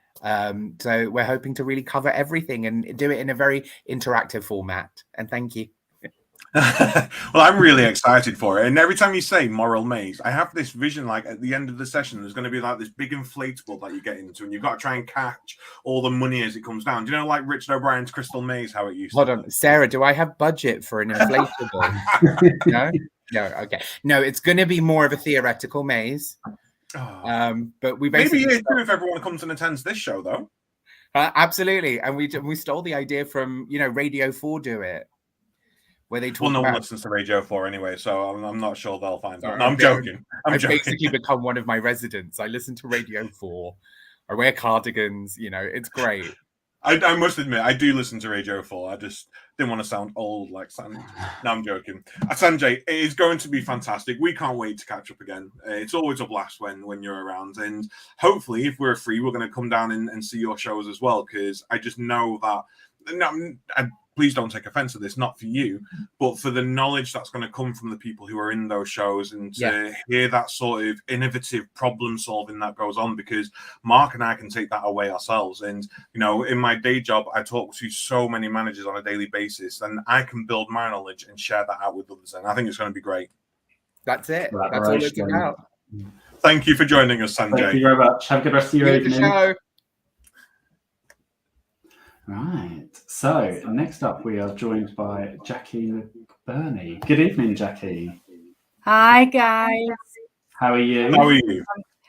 So we're hoping to really cover everything and do it in a very interactive format. And thank you. Well, I'm really excited for it. And every time you say moral maze, I have this vision, like at the end of the session, there's going to be like this big inflatable that you get into, and you've got to try and catch all the money as it comes down. Do you know, like Richard O'Brien's Crystal Maze, how it used Hold to on, Sarah, do I have budget for an inflatable? No, okay. No, it's going to be more of a theoretical maze. But we basically maybe it's true if everyone comes and attends this show, though. Absolutely, and we stole the idea from, you know, Radio 4 do it, where they talk. Well, no one listens to Radio 4 anyway, so I'm not sure they'll find out. No, I'm joking. I've basically become one of my residents. I listen to Radio 4. I wear cardigans. You know, it's great. I must admit, I do listen to Radio 4. I just didn't want to sound old like Sanjay. No, I'm joking. Sanjay, it is going to be fantastic. We can't wait to catch up again. It's always a blast when you're around. And hopefully, if we're free, we're going to come down and see your shows as well, because I just know that... please don't take offense to this, not for you, but for the knowledge that's going to come from the people who are in those shows, and to hear that sort of innovative problem solving that goes on, because Mark and I can take that away ourselves. And, you know, in my day job, I talk to so many managers on a daily basis, and I can build my knowledge and share that out with others. And I think it's going to be great. That's it. That's all it's about. Thank you for joining us, Sanjay. Thank you very much. Have a good rest of your evening. Show. Right. So next up, we are joined by Jackie McBurney. Good evening, Jackie. Hi, guys. How are you? How are you?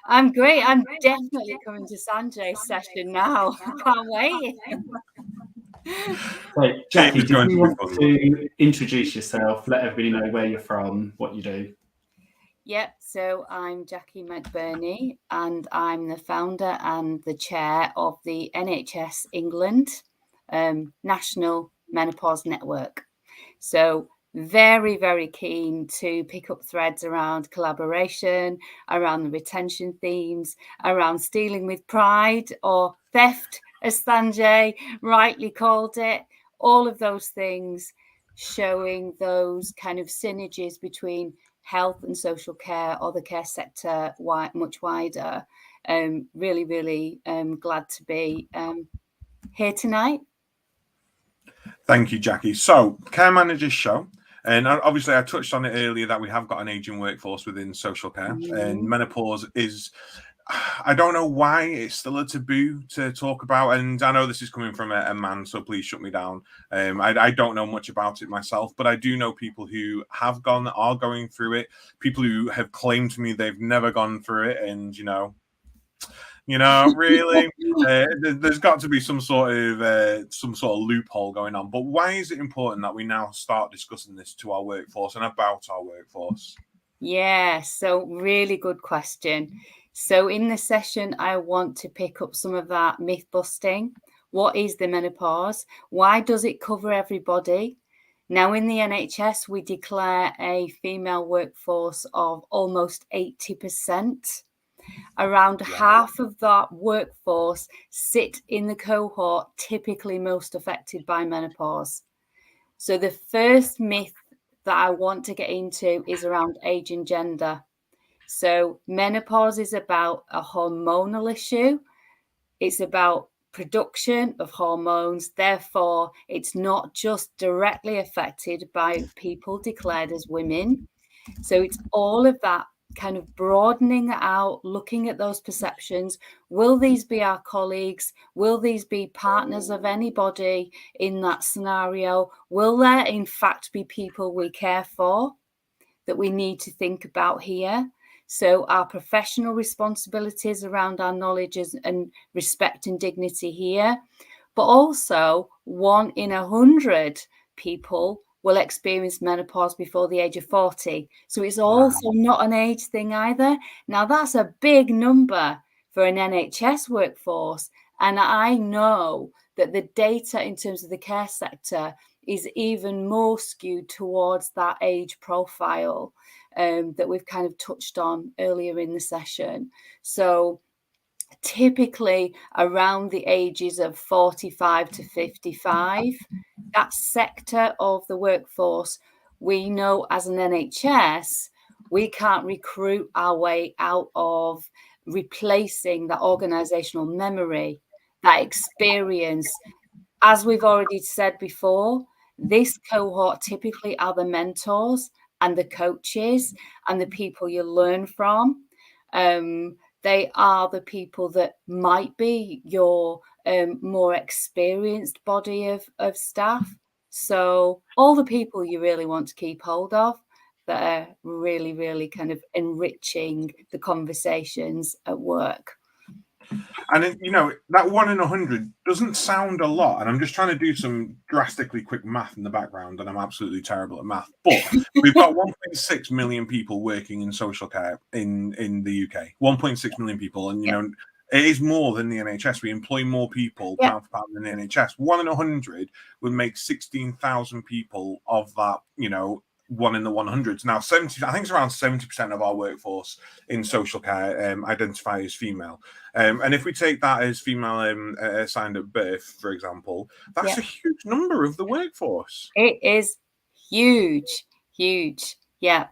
I'm great. I'm definitely coming to Sanjay's session now. I can't wait. So, Jackie, do you want to introduce yourself, let everybody know where you're from, what you do? Yep. So I'm Jackie McBurney, and I'm the founder and the chair of the NHS England National Menopause Network. So very, very keen to pick up threads around collaboration, around the retention themes, around stealing with pride or theft, as Sanjay rightly called it, all of those things, showing those kind of synergies between health and social care, or the care sector much wider. Really, really glad to be here tonight. Thank you, Jackie. So, Care Managers show. And obviously, I touched on it earlier that we have got an aging workforce within social care, and menopause is, I don't know why it's still a taboo to talk about. And I know this is coming from a man, so please shut me down. I don't know much about it myself, but I do know people who have gone, are going through it, people who have claimed to me they've never gone through it. And, you know, really, there's got to be some sort of loophole going on. But why is it important that we now start discussing this to our workforce and about our workforce? Yeah, so really good question. So in this session, I want to pick up some of that myth busting. What is the menopause? Why does it cover everybody? Now, in the NHS, we declare a female workforce of almost 80%. Around half of that workforce sit in the cohort typically most affected by menopause. So the first myth that I want to get into is around age and gender. So menopause is about a hormonal issue. It's about production of hormones. Therefore, it's not just directly affected by people declared as women. So it's all of that kind of broadening out, looking at those perceptions. Will these be our colleagues? Will these be partners of anybody in that scenario? Will there in fact be people we care for that we need to think about here? So our professional responsibilities around our knowledge and respect and dignity here, but also 1 in 100 people will experience menopause before the age of 40. So it's also not an age thing either. Now that's a big number for an NHS workforce. And I know that the data in terms of the care sector is even more skewed towards that age profile that we've kind of touched on earlier in the session. So typically around the ages of 45 to 55, that sector of the workforce, we know as an NHS, we can't recruit our way out of replacing that organisational memory, that experience. As we've already said before, this cohort typically are the mentors and the coaches and the people you learn from. They are the people that might be your more experienced body of staff. So all the people you really want to keep hold of that are really, really kind of enriching the conversations at work. And that 1 in 100 doesn't sound a lot. And I'm just trying to do some drastically quick math in the background, and I'm absolutely terrible at math. But we've got 1.6 million people working in social care in the UK. 1.6 million people, and it is more than the NHS. We employ more people pound for pound than the NHS. 1 in 100 would make 16,000 people of that. 1 in the 100s. Now, I think it's around 70% of our workforce in social care identify as female. And if we take that as female assigned at birth, for example, that's a huge number of the workforce. It is huge, huge. Yeah.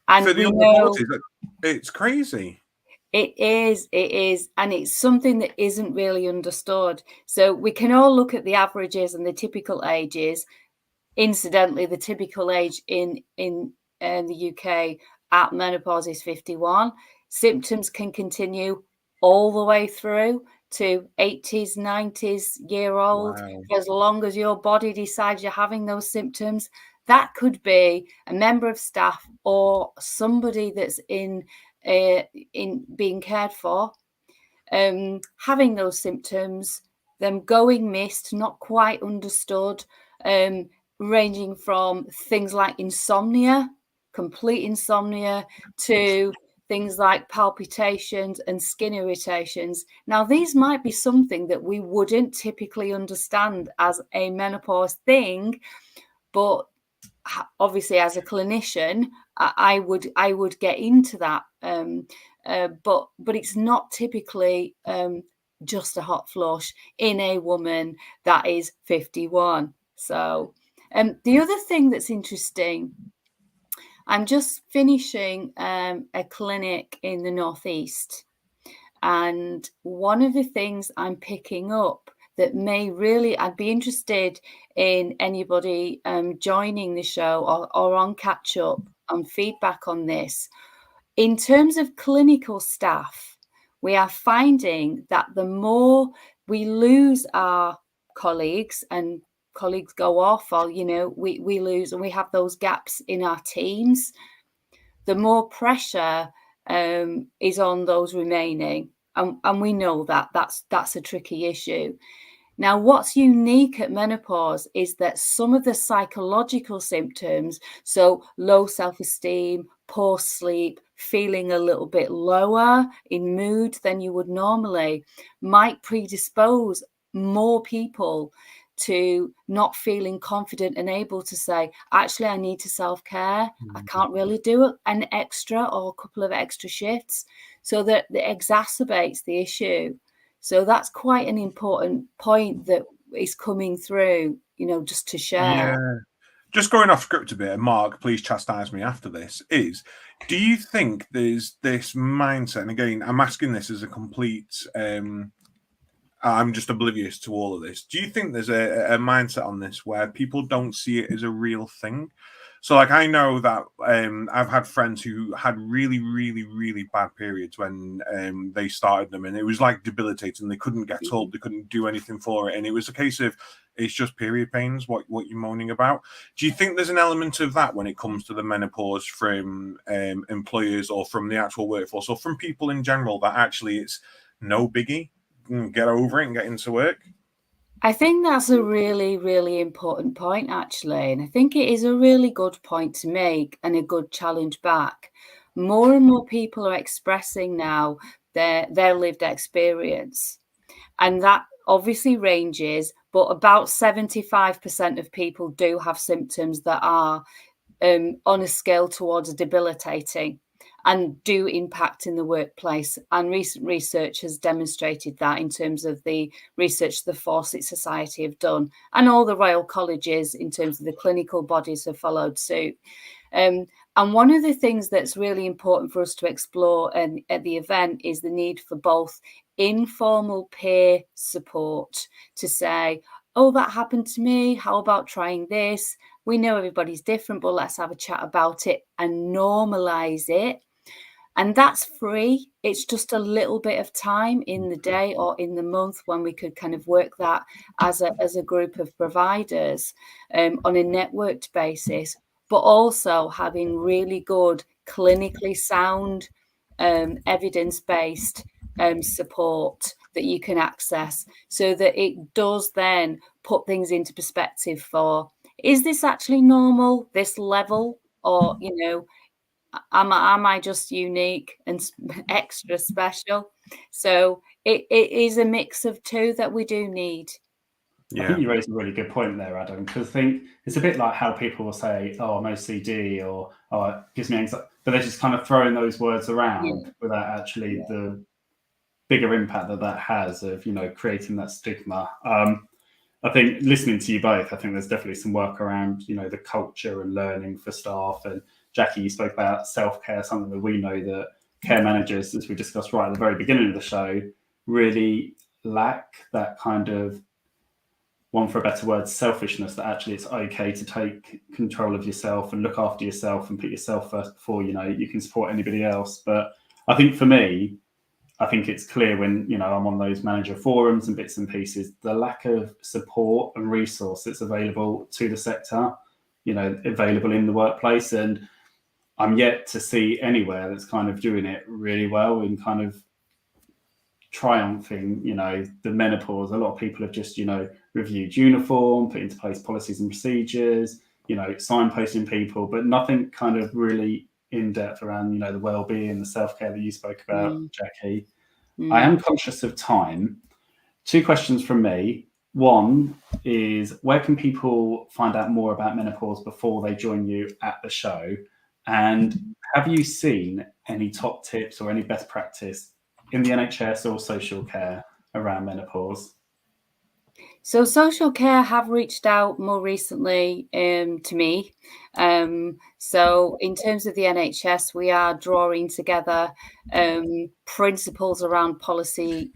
And for the under 40s, it's crazy. It is. And it's something that isn't really understood. So we can all look at the averages and the typical ages. Incidentally, the typical age in the UK at menopause is 51. Symptoms can continue all the way through to 80s, 90s year old. Wow. As long as your body decides you're having those symptoms. That could be a member of staff or somebody that's in being cared for, having those symptoms, them going missed, not quite understood, ranging from things like insomnia, complete insomnia, to things like palpitations and skin irritations. Now, these might be something that we wouldn't typically understand as a menopause thing, but obviously as a clinician, I would get into that. But it's not typically just a hot flush in a woman that is 51. So the other thing that's interesting, I'm just finishing a clinic in the Northeast. And one of the things I'm picking up that may really, I'd be interested in anybody joining the show or on catch up on feedback on this. In terms of clinical staff, we are finding that the more we lose our colleagues and colleagues go off, or we lose and we have those gaps in our teams, the more pressure is on those remaining, and we know that that's a tricky issue. Now, what's unique at menopause is that some of the psychological symptoms, so low self-esteem, poor sleep, feeling a little bit lower in mood than you would normally, might predispose more people to not feeling confident and able to say, actually, I need to self-care. I can't really do an extra or a couple of extra shifts. So that exacerbates the issue. So that's quite an important point that is coming through, just to share. Yeah. Just going off script a bit, and Mark, please chastise me after this, do you think there's this mindset, and again, I'm asking this as a complete I'm just oblivious to all of this. Do you think there's a mindset on this where people don't see it as a real thing? So, like, I know that I've had friends who had really, really, really bad periods when they started them, and it was like debilitating. They couldn't get up, they couldn't do anything for it, and it was a case of it's just period pains. What you're moaning about? Do you think there's an element of that when it comes to the menopause from employers or from the actual workforce or from people in general, that actually it's no biggie? Get over it and get into work? I think that's a really, really important point, actually. And I think it is a really good point to make and a good challenge back. More and more people are expressing now their lived experience. And that obviously ranges, but about 75% of people do have symptoms that are on a scale towards debilitating and do impact in the workplace. And recent research has demonstrated that in terms of the research the Fawcett Society have done, and all the Royal Colleges in terms of the clinical bodies have followed suit. And one of the things that's really important for us to explore at the event is the need for both informal peer support to say, oh, that happened to me. How about trying this? We know everybody's different, but let's have a chat about it and normalize it. And that's free. It's just a little bit of time in the day or in the month when we could kind of work that as a group of providers on a networked basis, but also having really good clinically sound evidence-based support that you can access, so that it does then put things into perspective for, is this actually normal, this level, or, you know, am I just unique and extra special? So it is a mix of two that we do need. I think you raised a really good point there, Adam, because I think it's a bit like how people will say, oh, I'm OCD, or oh, it gives me anxiety, but they're just kind of throwing those words around without actually the bigger impact that has of, you know, creating that stigma. I think listening to you both, I think there's definitely some work around, you know, the culture and learning for staff. And Jackie, you spoke about self-care, something that we know that care managers, as we discussed right at the very beginning of the show, really lack that kind of, one for a better word, selfishness, that actually it's okay to take control of yourself and look after yourself and put yourself first before, you know, you can support anybody else. But I think for me, I think it's clear when, you know, I'm on those manager forums and bits and pieces, the lack of support and resource that's available to the sector, you know, available in the workplace. And I'm yet to see anywhere that's kind of doing it really well in kind of triumphing, you know, the menopause. A lot of people have just, you know, reviewed uniform, put into place policies and procedures, you know, signposting people, but nothing kind of really in depth around, you know, the well-being, the self-care that you spoke about, Jackie. I am conscious of time. 2 questions from me. One is, where can people find out more about menopause before they join you at the show? And have you seen any top tips or any best practice in the NHS or social care around menopause? So social care have reached out more recently to me. So in terms of the NHS, we are drawing together principles around policy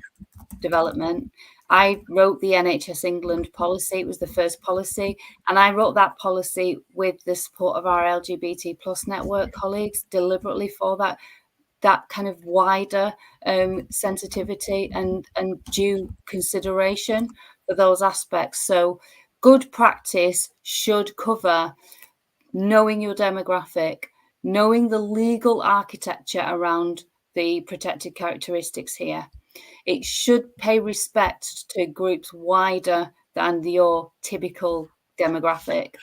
development. I wrote the NHS England policy. It was the first policy. And I wrote that policy with the support of our LGBT plus network colleagues, deliberately for that kind of wider sensitivity and due consideration for those aspects. So good practice should cover knowing your demographic, knowing the legal architecture around the protected characteristics here. It should pay respect to groups wider than your typical demographic.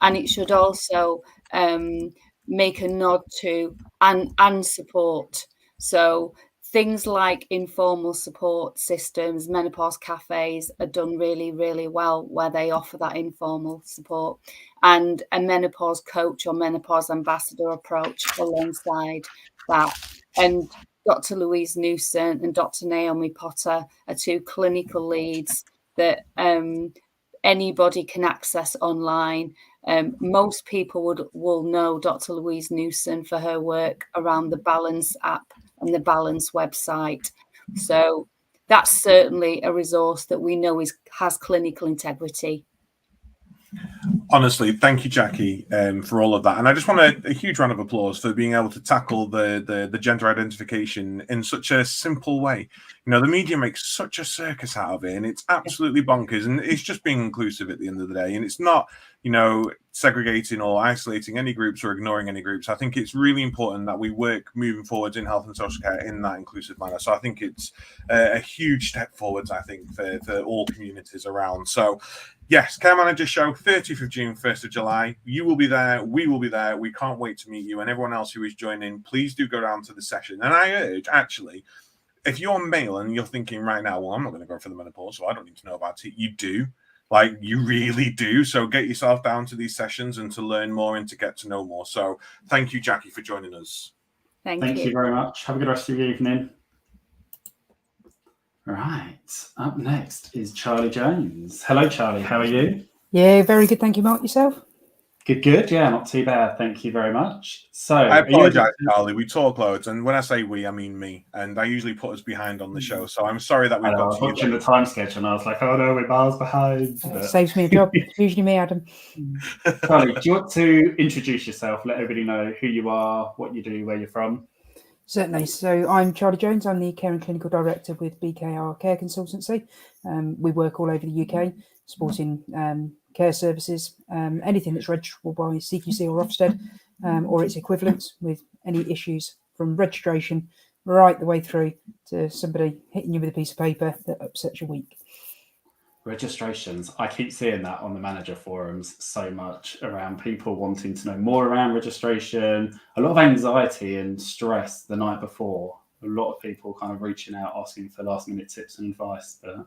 And it should also make a nod to and support. So things like informal support systems, menopause cafes are done really, really well where they offer that informal support, and a menopause coach or menopause ambassador approach alongside that. And Dr. Louise Newson and Dr. Naomi Potter are 2 clinical leads that anybody can access online. Most people will know Dr. Louise Newson for her work around the Balance app and the Balance website. So that's certainly a resource that we know has clinical integrity. Honestly, thank you, Jackie, for all of that. And I just want a huge round of applause for being able to tackle the gender identification in such a simple way. You know, the media makes such a circus out of it, and it's absolutely bonkers. And it's just being inclusive at the end of the day. And it's not, you know, segregating or isolating any groups or ignoring any groups. I think it's really important that we work moving forwards in health and social care in that inclusive manner. So I think it's a huge step forwards, I think, for all communities around. So yes, Care Manager Show, 30th of June, 1st of July. You will be there. We will be there. We can't wait to meet you. And everyone else who is joining, please do go down to the session. And I urge, actually, if you're male and you're thinking right now, well, I'm not going to go for the menopause, so I don't need to know about it. You do. Like, you really do. So get yourself down to these sessions and to learn more and to get to know more. So thank you, Jackie, for joining us. Thank you very much. Have a good rest of your evening. Right, up next is Charlie Jones. Hello, Charlie. How are you? Yeah, very good. Thank you, Mark. Yourself? Good. Yeah, not too bad. Thank you very much. So I apologize, Charlie. We talk loads, and when I say we, I mean me. And I usually put us behind on the show. So I'm sorry that we've got to. I was watching the time schedule, and I was like, "Oh no, we're miles behind." It saves me a job. It's usually me, Adam. Charlie, do you want to introduce yourself? Let everybody know who you are, what you do, where you're from. Certainly. So I'm Charlie Jones. I'm the Care and Clinical Director with BKR Care Consultancy. We work all over the UK, supporting care services, anything that's registrable by CQC or Ofsted or its equivalents, with any issues from registration right the way through to somebody hitting you with a piece of paper that upsets your week. Registrations. I keep seeing that on the manager forums so much, around people wanting to know more around registration, a lot of anxiety and stress the night before. A lot of people kind of reaching out, asking for last minute tips and advice. But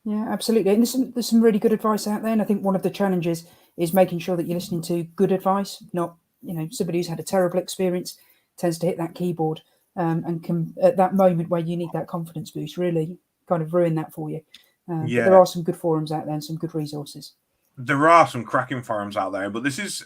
yeah, absolutely. And there's some really good advice out there. And I think one of the challenges is making sure that you're listening to good advice, not, you know, somebody who's had a terrible experience tends to hit that keyboard and can, at that moment where you need that confidence boost, really kind of ruin that for you. But there are some good forums out there and some good resources. There are some cracking forums out there, but this is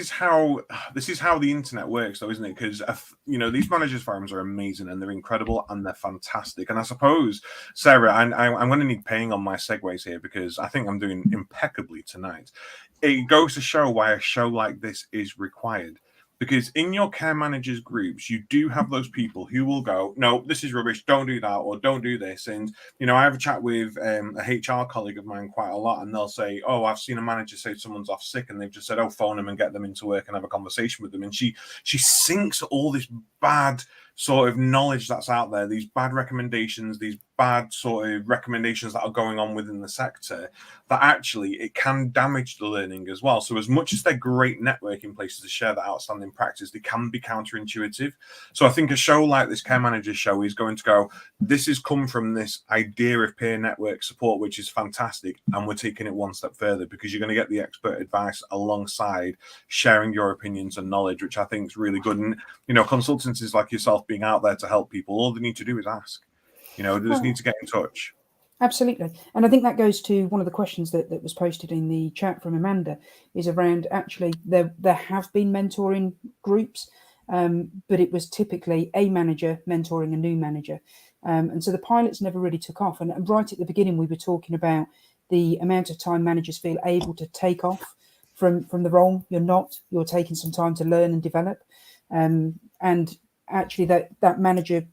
how the internet works, though, isn't it? Because you know, these managers forums are amazing and they're incredible and they're fantastic. And I suppose, Sarah, I'm going to need paying on my segues here because I think I'm doing impeccably tonight. It goes to show why a show like this is required. Because in your care managers groups, you do have those people who will go, no, this is rubbish, don't do that, or don't do this. And, you know, I have a chat with a HR colleague of mine quite a lot, and they'll say, oh, I've seen a manager say someone's off sick, and they've just said, oh, phone them and get them into work and have a conversation with them. And she sinks all this bad sort of knowledge that's out there, these bad recommendations, these bad sort of recommendations that are going on within the sector, that actually it can damage the learning as well. So as much as they're great networking places to share that outstanding practice, they can be counterintuitive. So I think a show like this Care Managers Show is going to go, this has come from this idea of peer network support, which is fantastic. And we're taking it one step further because you're going to get the expert advice alongside sharing your opinions and knowledge, which I think is really good. And, you know, consultancies like yourself being out there to help people, all they need to do is ask. You know, they just need to get in touch. Absolutely. And I think that goes to one of the questions that was posted in the chat from Amanda, is around actually there have been mentoring groups, but it was typically a manager mentoring a new manager. And so the pilots never really took off. And right at the beginning, we were talking about the amount of time managers feel able to take off from the role. You're taking some time to learn and develop. And actually that manager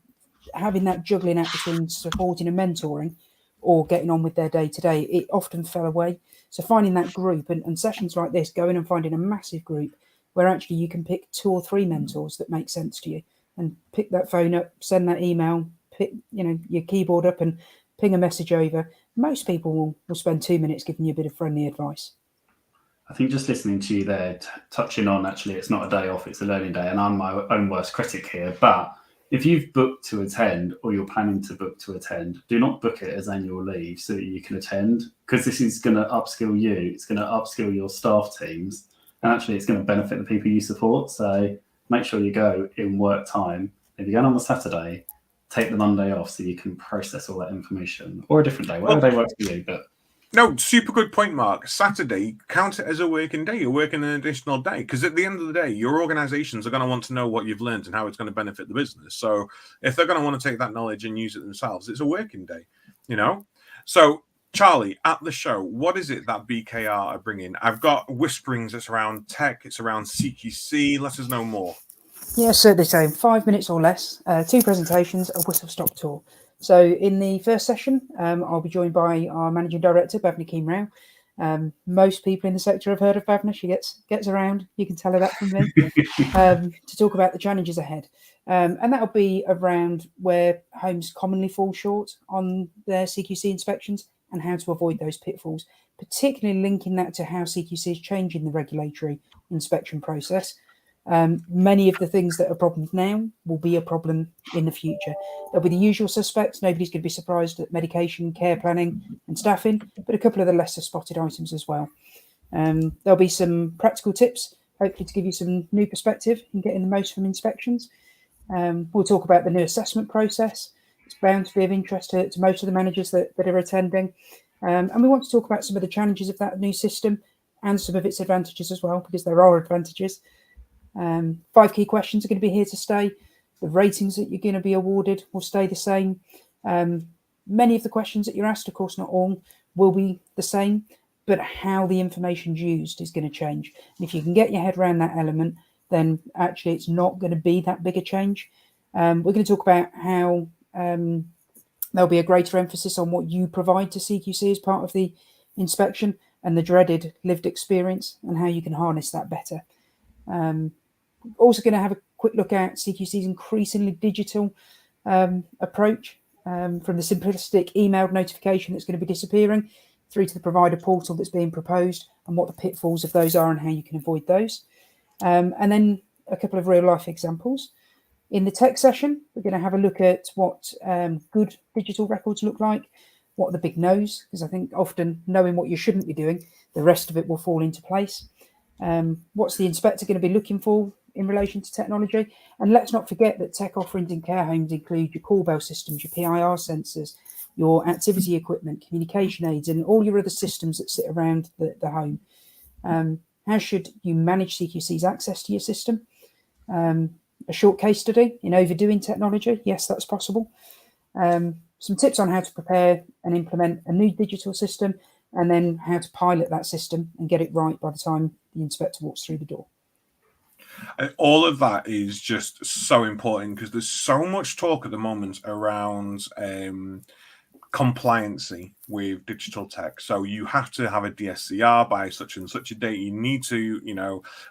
having that juggling act between supporting and mentoring or getting on with their day-to-day, it often fell away. So finding that group and sessions like this, going and finding a massive group where actually you can pick 2 or 3 mentors that make sense to you, and pick that phone up, send that email, pick, you know, your keyboard up and ping a message over. Most people will spend 2 minutes giving you a bit of friendly advice. I think just listening to you there, touching on actually it's not a day off, it's a learning day, and I'm my own worst critic here, but if you've booked to attend or you're planning to book to attend, do not book it as annual leave so that you can attend, because this is going to upskill you. It's going to upskill your staff teams, and actually it's going to benefit the people you support. So make sure you go in work time. If you're going on the Saturday, take the Monday off so you can process all that information, or a different day, whatever day works for you. But No, super good point, Mark. Saturday, count it as a working day. You're working an additional day because at the end of the day, your organizations are going to want to know what you've learned and how it's going to benefit the business. So if they're going to want to take that knowledge and use it themselves, it's a working day, you know? So Charlie, at the show, what is it that BKR are bringing? I've got whisperings. It's around tech. It's around CQC. Let us know more. Yeah, certainly so. 5 minutes or less, 2 presentations, a whistle-stop tour. So in the first session, I'll be joined by our Managing Director, Bhavna Keemrao. Most people in the sector have heard of Bhavna. She gets around. You can tell her that from me. To talk about the challenges ahead. And that'll be around where homes commonly fall short on their CQC inspections and how to avoid those pitfalls, particularly linking that to how CQC is changing the regulatory inspection process. Many of the things that are problems now will be a problem in the future. There'll be the usual suspects. Nobody's going to be surprised at medication, care planning and staffing, but a couple of the lesser spotted items as well. There'll be some practical tips, hopefully to give you some new perspective in getting the most from inspections. We'll talk about the new assessment process. It's bound to be of interest to most of the managers that are attending. And we want to talk about some of the challenges of that new system and some of its advantages as well, because there are advantages. 5 key questions are going to be here to stay. The ratings that you're going to be awarded will stay the same. Many of the questions that you're asked, of course not all, will be the same, but how the information's used is going to change. And if you can get your head around that element, then actually it's not going to be that big a change. We're going to talk about how there'll be a greater emphasis on what you provide to CQC as part of the inspection and the dreaded lived experience and how you can harness that better. Also going to have a quick look at CQC's increasingly digital approach, from the simplistic emailed notification that's going to be disappearing through to the provider portal that's being proposed and what the pitfalls of those are and how you can avoid those. And then a couple of real life examples. In the tech session, we're going to have a look at what good digital records look like, what are the big no's, because I think often knowing what you shouldn't be doing, the rest of it will fall into place. What's the inspector going to be looking for in relation to technology? And let's not forget that tech offerings in care homes include your call bell systems, your PIR sensors, your activity equipment, communication aids, and all your other systems that sit around the home. How should you manage CQC's access to your system? A short case study in overdoing technology. Yes, that's possible. Some tips on how to prepare and implement a new digital system, and then how to pilot that system and get it right by the time the inspector walks through the door. All of that is just so important because there's so much talk at the moment around compliancy with digital tech. So you have to have a DSCR by such and such a date. You need to,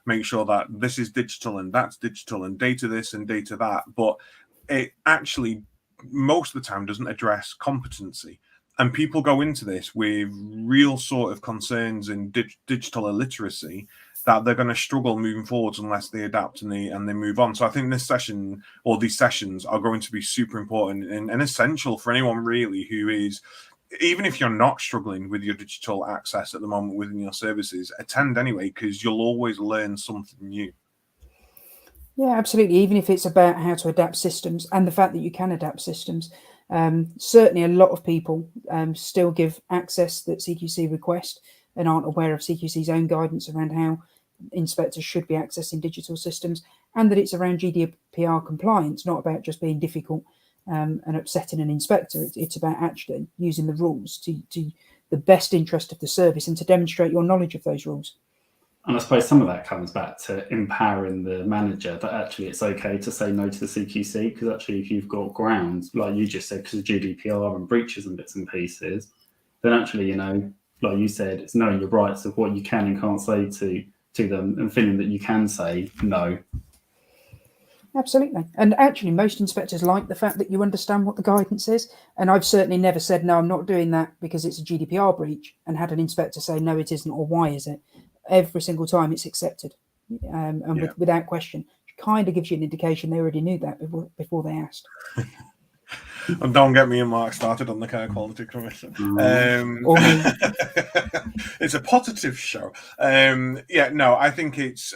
make sure that this is digital and that's digital and data this and data that. But it actually, most of the time, doesn't address competency. And people go into this with real sort of concerns in digital illiteracy that they're going to struggle moving forwards unless they adapt and they move on. So I think this session or these sessions are going to be super important and essential for anyone really who is, even if you're not struggling with your digital access at the moment within your services, attend anyway, because you'll always learn something new. Yeah, absolutely. Even if it's about how to adapt systems and the fact that you can adapt systems. Certainly a lot of people still give access that CQC request and aren't aware of CQC's own guidance around how inspectors should be accessing digital systems, and that it's around GDPR compliance, not about just being difficult and upsetting an inspector. It's about actually using the rules to the best interest of the service and to demonstrate your knowledge of those rules. And I suppose some of that comes back to empowering the manager that actually it's okay to say no to the CQC, because actually if you've got grounds, like you just said, because of GDPR and breaches and bits and pieces, then actually, like you said, it's knowing your rights of what you can and can't say to them and feeling that you can say no. Absolutely. And actually, most inspectors like the fact that you understand what the guidance is. And I've certainly never said, no, I'm not doing that because it's a GDPR breach, and had an inspector say, no, it isn't, or why is it? Every single time it's accepted without question. It kind of gives you an indication they already knew that before they asked. And don't get me and Mark started on the Care Quality Commission. It's a positive show. I think it's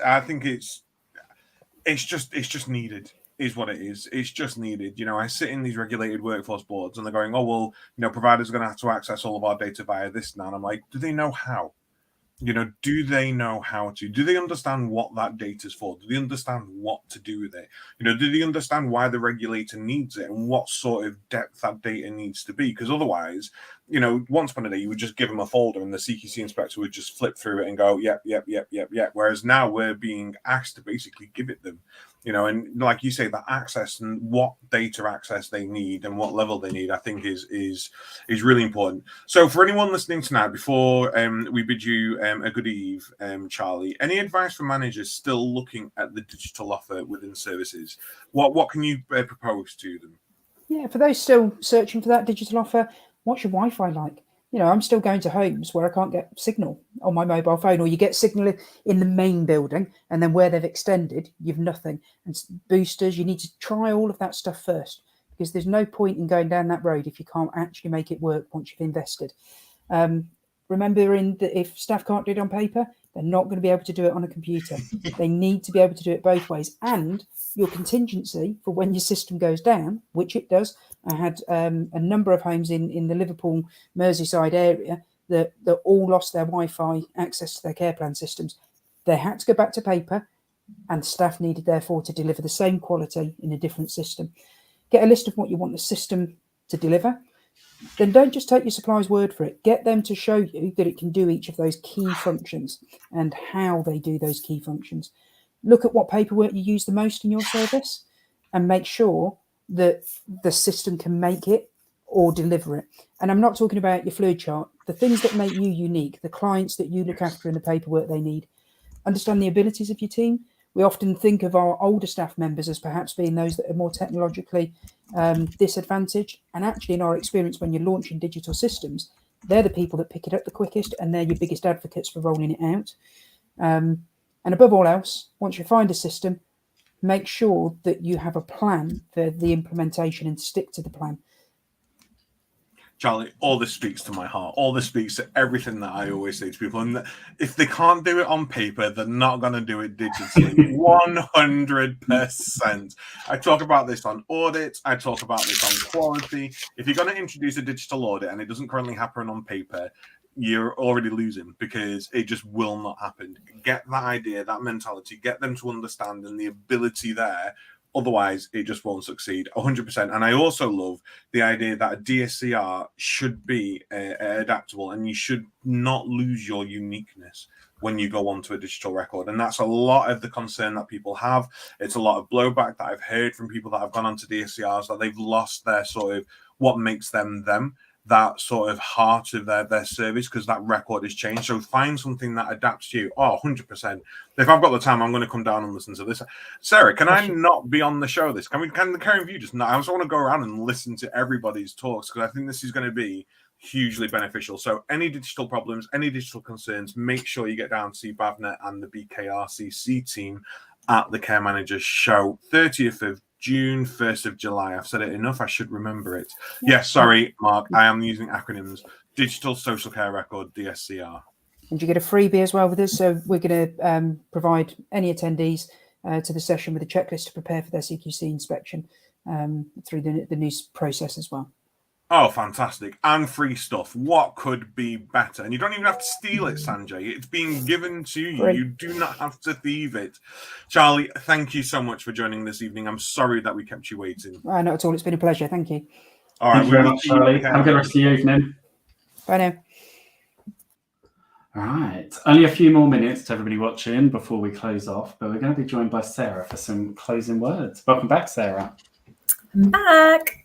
just needed. is what it is. It's just needed. I sit in these regulated workforce boards and they're going, oh, well, providers are going to have to access all of our data via this now. And I'm like, do they know how? Do they know how to? Do they understand what that data is for? Do they understand what to do with it? Do they understand why the regulator needs it and what sort of depth that data needs to be? Because otherwise, once upon a day, you would just give them a folder and the CQC inspector would just flip through it and go, yep. Whereas now we're being asked to basically give it them. And like you say, that access and what data access they need and what level they need, I think is really important. So for anyone listening tonight, before we bid you a good eve, Charlie, any advice for managers still looking at the digital offer within services? What can you propose to them? Yeah, for those still searching for that digital offer, what's your Wi-Fi like? I'm still going to homes where I can't get signal on my mobile phone, or you get signal in the main building, and then where they've extended, you've nothing. And boosters, you need to try all of that stuff first, because there's no point in going down that road if you can't actually make it work once you've invested. Remembering that if staff can't do it on paper, they're not going to be able to do it on a computer. They need to be able to do it both ways. And your contingency for when your system goes down, which it does. I had a number of homes in the Liverpool, Merseyside area that all lost their Wi-Fi access to their care plan systems. They had to go back to paper, and staff needed, therefore, to deliver the same quality in a different system. Get a list of what you want the system to deliver. Then don't just take your supplier's word for it. Get them to show you that it can do each of those key functions and how they do those key functions. Look at what paperwork you use the most in your service and make sure that the system can make it or deliver it. And I'm not talking about your fluid chart, the things that make you unique, the clients that you look after and the paperwork they need. Understand the abilities of your team. We often think of our older staff members as perhaps being those that are more technologically disadvantaged. And actually, in our experience, when you're launching digital systems, they're the people that pick it up the quickest, and they're your biggest advocates for rolling it out. And above all else, once you find a system, make sure that you have a plan for the implementation and stick to the plan. Charlie, all this speaks to my heart. All this speaks to everything that I always say to people. And if they can't do it on paper, they're not going to do it digitally. 100%. I talk about this on audits. I talk about this on quality. If you're going to introduce a digital audit and it doesn't currently happen on paper, you're already losing, because it just will not happen. Get that idea, that mentality, get them to understand and the ability there. Otherwise, it just won't succeed 100%. And I also love the idea that a DSCR should be adaptable, and you should not lose your uniqueness when you go onto a digital record. And that's a lot of the concern that people have. It's a lot of blowback that I've heard from people that have gone onto DSCRs, that they've lost their sort of what makes them, that sort of heart of their service, because that record has changed. So find something that adapts to you. 100%. If I've got the time, I'm going to come down and listen to this. Sarah, can I not be on the show? Can the Karen View just not? I just want to go around and listen to everybody's talks, because I think this is going to be hugely beneficial. So any digital problems, any digital concerns, make sure you get down to see Bhavna and the BKRCC team at the Care Managers Show, 30th of June, 1st of July. I've said it enough. I should remember it. Yes, sorry, Mark. I am using acronyms. Digital Social Care Record, DSCR. And you get a freebie as well with us. So we're going to provide any attendees to the session with a checklist to prepare for their CQC inspection through the new process as well. Oh, fantastic. And free stuff. What could be better? And you don't even have to steal it, Sanjay. It's being given to you. Great. You do not have to thieve it. Charlie, thank you so much for joining this evening. I'm sorry that we kept you waiting. Not at all. It's been a pleasure. Thank you. All right. Thank you very much, Charlie. Have a good rest of the evening. Bye now. All right. Only a few more minutes to everybody watching before we close off, but we're going to be joined by Sarah for some closing words. Welcome back, Sarah. I'm back.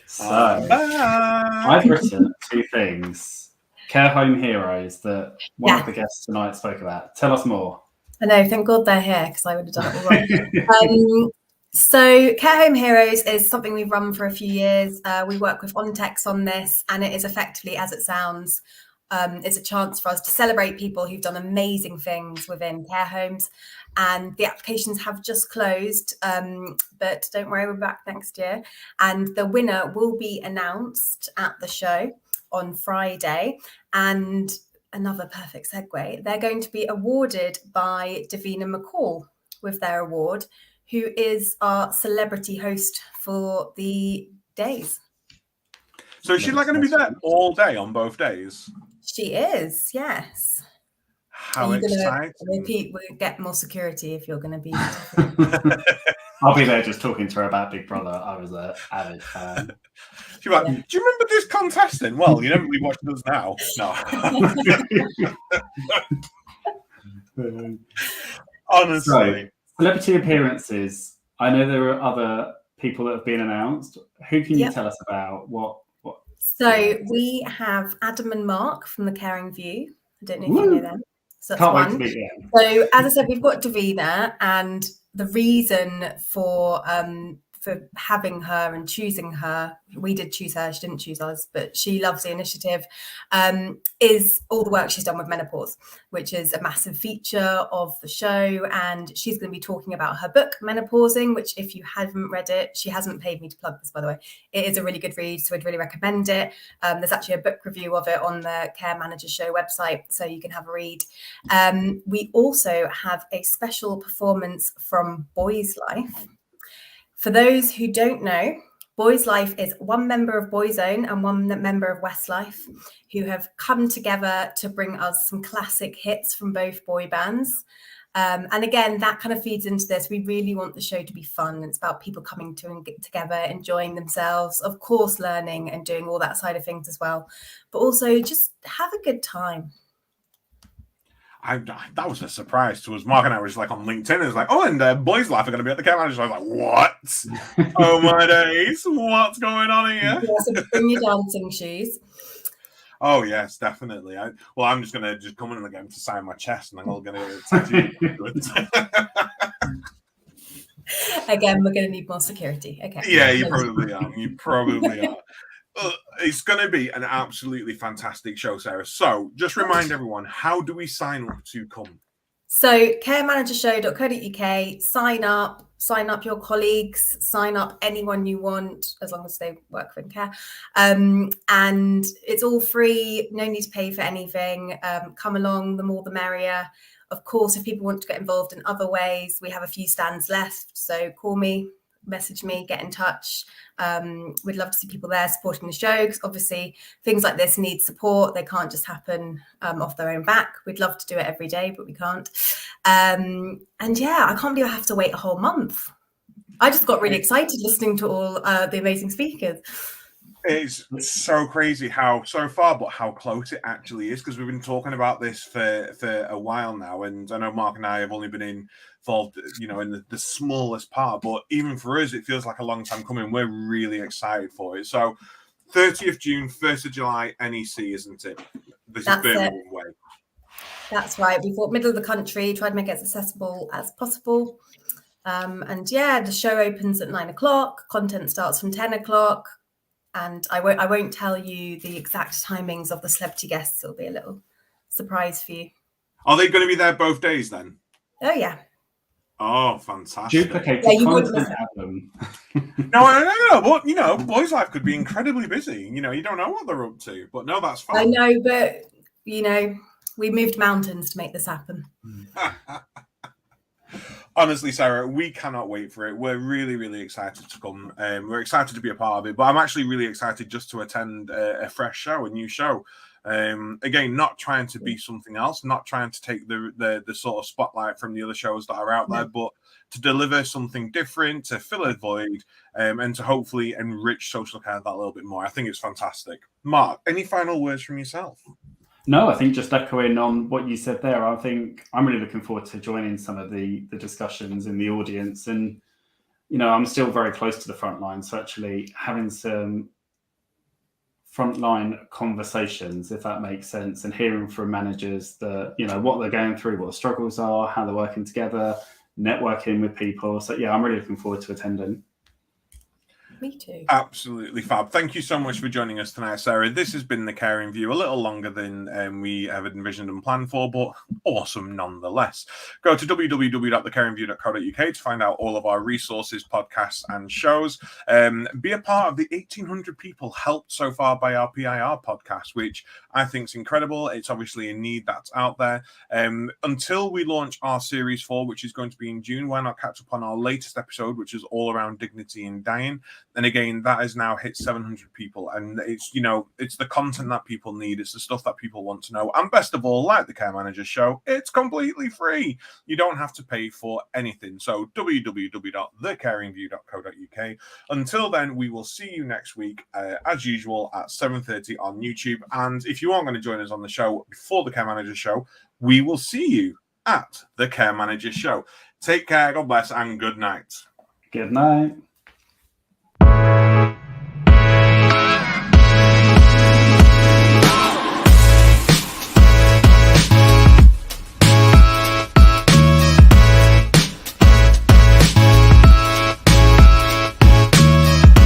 So, I've written two things. Care home heroes that one of the guests tonight spoke about. Tell us more. I know, thank God they're here, because I would have done it all wrong. So Care Home Heroes is something we've run for a few years. We work with Ontex on this, and it is effectively, as it sounds, it's a chance for us to celebrate people who've done amazing things within care homes. And the applications have just closed, but don't worry, we're back next year. And the winner will be announced at the show on Friday. And another perfect segue, they're going to be awarded by Davina McCall with their award, who is our celebrity host for the days. So is she like going to be there all day on both days? She is, yes. How Are you exciting. We'll get more security if you're going to be. I'll be there just talking to her about Big Brother. I was an avid fan. She's like, do you remember this contestant? Well, you never really watched us now. No. Honestly. So, celebrity appearances. I know there are other people that have been announced. Who can you tell us about? What? So we have Adam and Mark from the Caring View. I don't know if you know them. So that's Can't wait one. to meet them. So as I said, we've got Davina, and the reason for having her and choosing her, we did choose her, she didn't choose us, but she loves the initiative, is all the work she's done with menopause, which is a massive feature of the show. And she's going to be talking about her book, Menopausing, which if you haven't read it, she hasn't paid me to plug this, by the way. It is a really good read, so I'd really recommend it. There's actually a book review of it on the Care Manager Show website, so you can have a read. We also have a special performance from Boys Life. For those who don't know, Boys Life is one member of Boyzone and one member of Westlife who have come together to bring us some classic hits from both boy bands. And again, that kind of feeds into this. We really want the show to be fun. It's about people coming together, enjoying themselves, of course, learning and doing all that side of things as well, but also just have a good time. That was a surprise to us. Mark and I was like on LinkedIn. It was like, oh, and Boys Life are going to be at the Care Manager. I was like, what? Oh my days! What's going on here? Yeah, so bring your dancing shoes. Oh yes, definitely. I'm just going to come in again to sign my chest, and I'm all going to tattoo. Again, we're going to need more security. Okay. Yeah, you probably are. You probably are. It's going to be an absolutely fantastic show, Sarah. So just remind everyone, how do we sign up to come? So caremanagershow.co.uk, sign up your colleagues, sign up anyone you want, as long as they work for care. And it's all free, no need to pay for anything. Come along, the more the merrier. Of course, if people want to get involved in other ways, we have a few stands left. So call me, message me, get in touch. We'd love to see people there supporting the show, because obviously things like this need support. They can't just happen off their own back. We'd love to do it every day, but we can't. And yeah, I can't believe I have to wait a whole month. I just got really excited listening to all the amazing speakers. It's so crazy how close it actually is, because we've been talking about this for a while now, and I know Mark and I have only been involved, in the smallest part, but even for us, it feels like a long time coming. We're really excited for it. So 30th June, 1st of July, NEC, isn't it? This is Birmingham way. That's right. We thought middle of the country, tried to make it as accessible as possible. And yeah, the show opens at 9 o'clock. Content starts from 10 o'clock. And I won't tell you the exact timings of the celebrity guests. It'll be a little surprise for you. Are they going to be there both days then? Oh, yeah. Oh, fantastic. Duplicated content, Adam. No, but, Boys Life could be incredibly busy. You don't know what they're up to. But no, that's fine. I know, but, we moved mountains to make this happen. Honestly, Sarah, we cannot wait for it. We're really, really excited to come. We're excited to be a part of it, but I'm actually really excited just to attend a fresh show, a new show. Again, not trying to be something else, not trying to take the sort of spotlight from the other shows that are out there, but to deliver something different, to fill a void, and to hopefully enrich social care that little bit more. I think it's fantastic. Mark, any final words from yourself? No, I think just echoing on what you said there, I think I'm really looking forward to joining some of the discussions in the audience. And, I'm still very close to the front line. So actually having some frontline conversations, if that makes sense, and hearing from managers that, what they're going through, what the struggles are, how they're working together, networking with people. So yeah, I'm really looking forward to attending. Me too. Absolutely fab. Thank you so much for joining us tonight, Sarah. This has been the Caring View, a little longer than we have envisioned and planned for, but awesome nonetheless. Go to www.thecaringview.co.uk to find out all of our resources, podcasts, and shows. Be a part of the 1,800 people helped so far by our PIR podcast, which I think is incredible. It's obviously a need that's out there. Until we launch our Series 4, which is going to be in June, why not catch up on our latest episode, which is all around dignity in dying. And again, that has now hit 700 people. And it's, it's the content that people need. It's the stuff that people want to know. And best of all, like the Care Manager Show, it's completely free. You don't have to pay for anything. So www.thecaringview.co.uk. Until then, we will see you next week, as usual, at 7:30 on YouTube. And if you are going to join us on the show before the Care Manager Show, we will see you at the Care Manager Show. Take care, God bless, and good night. Good night.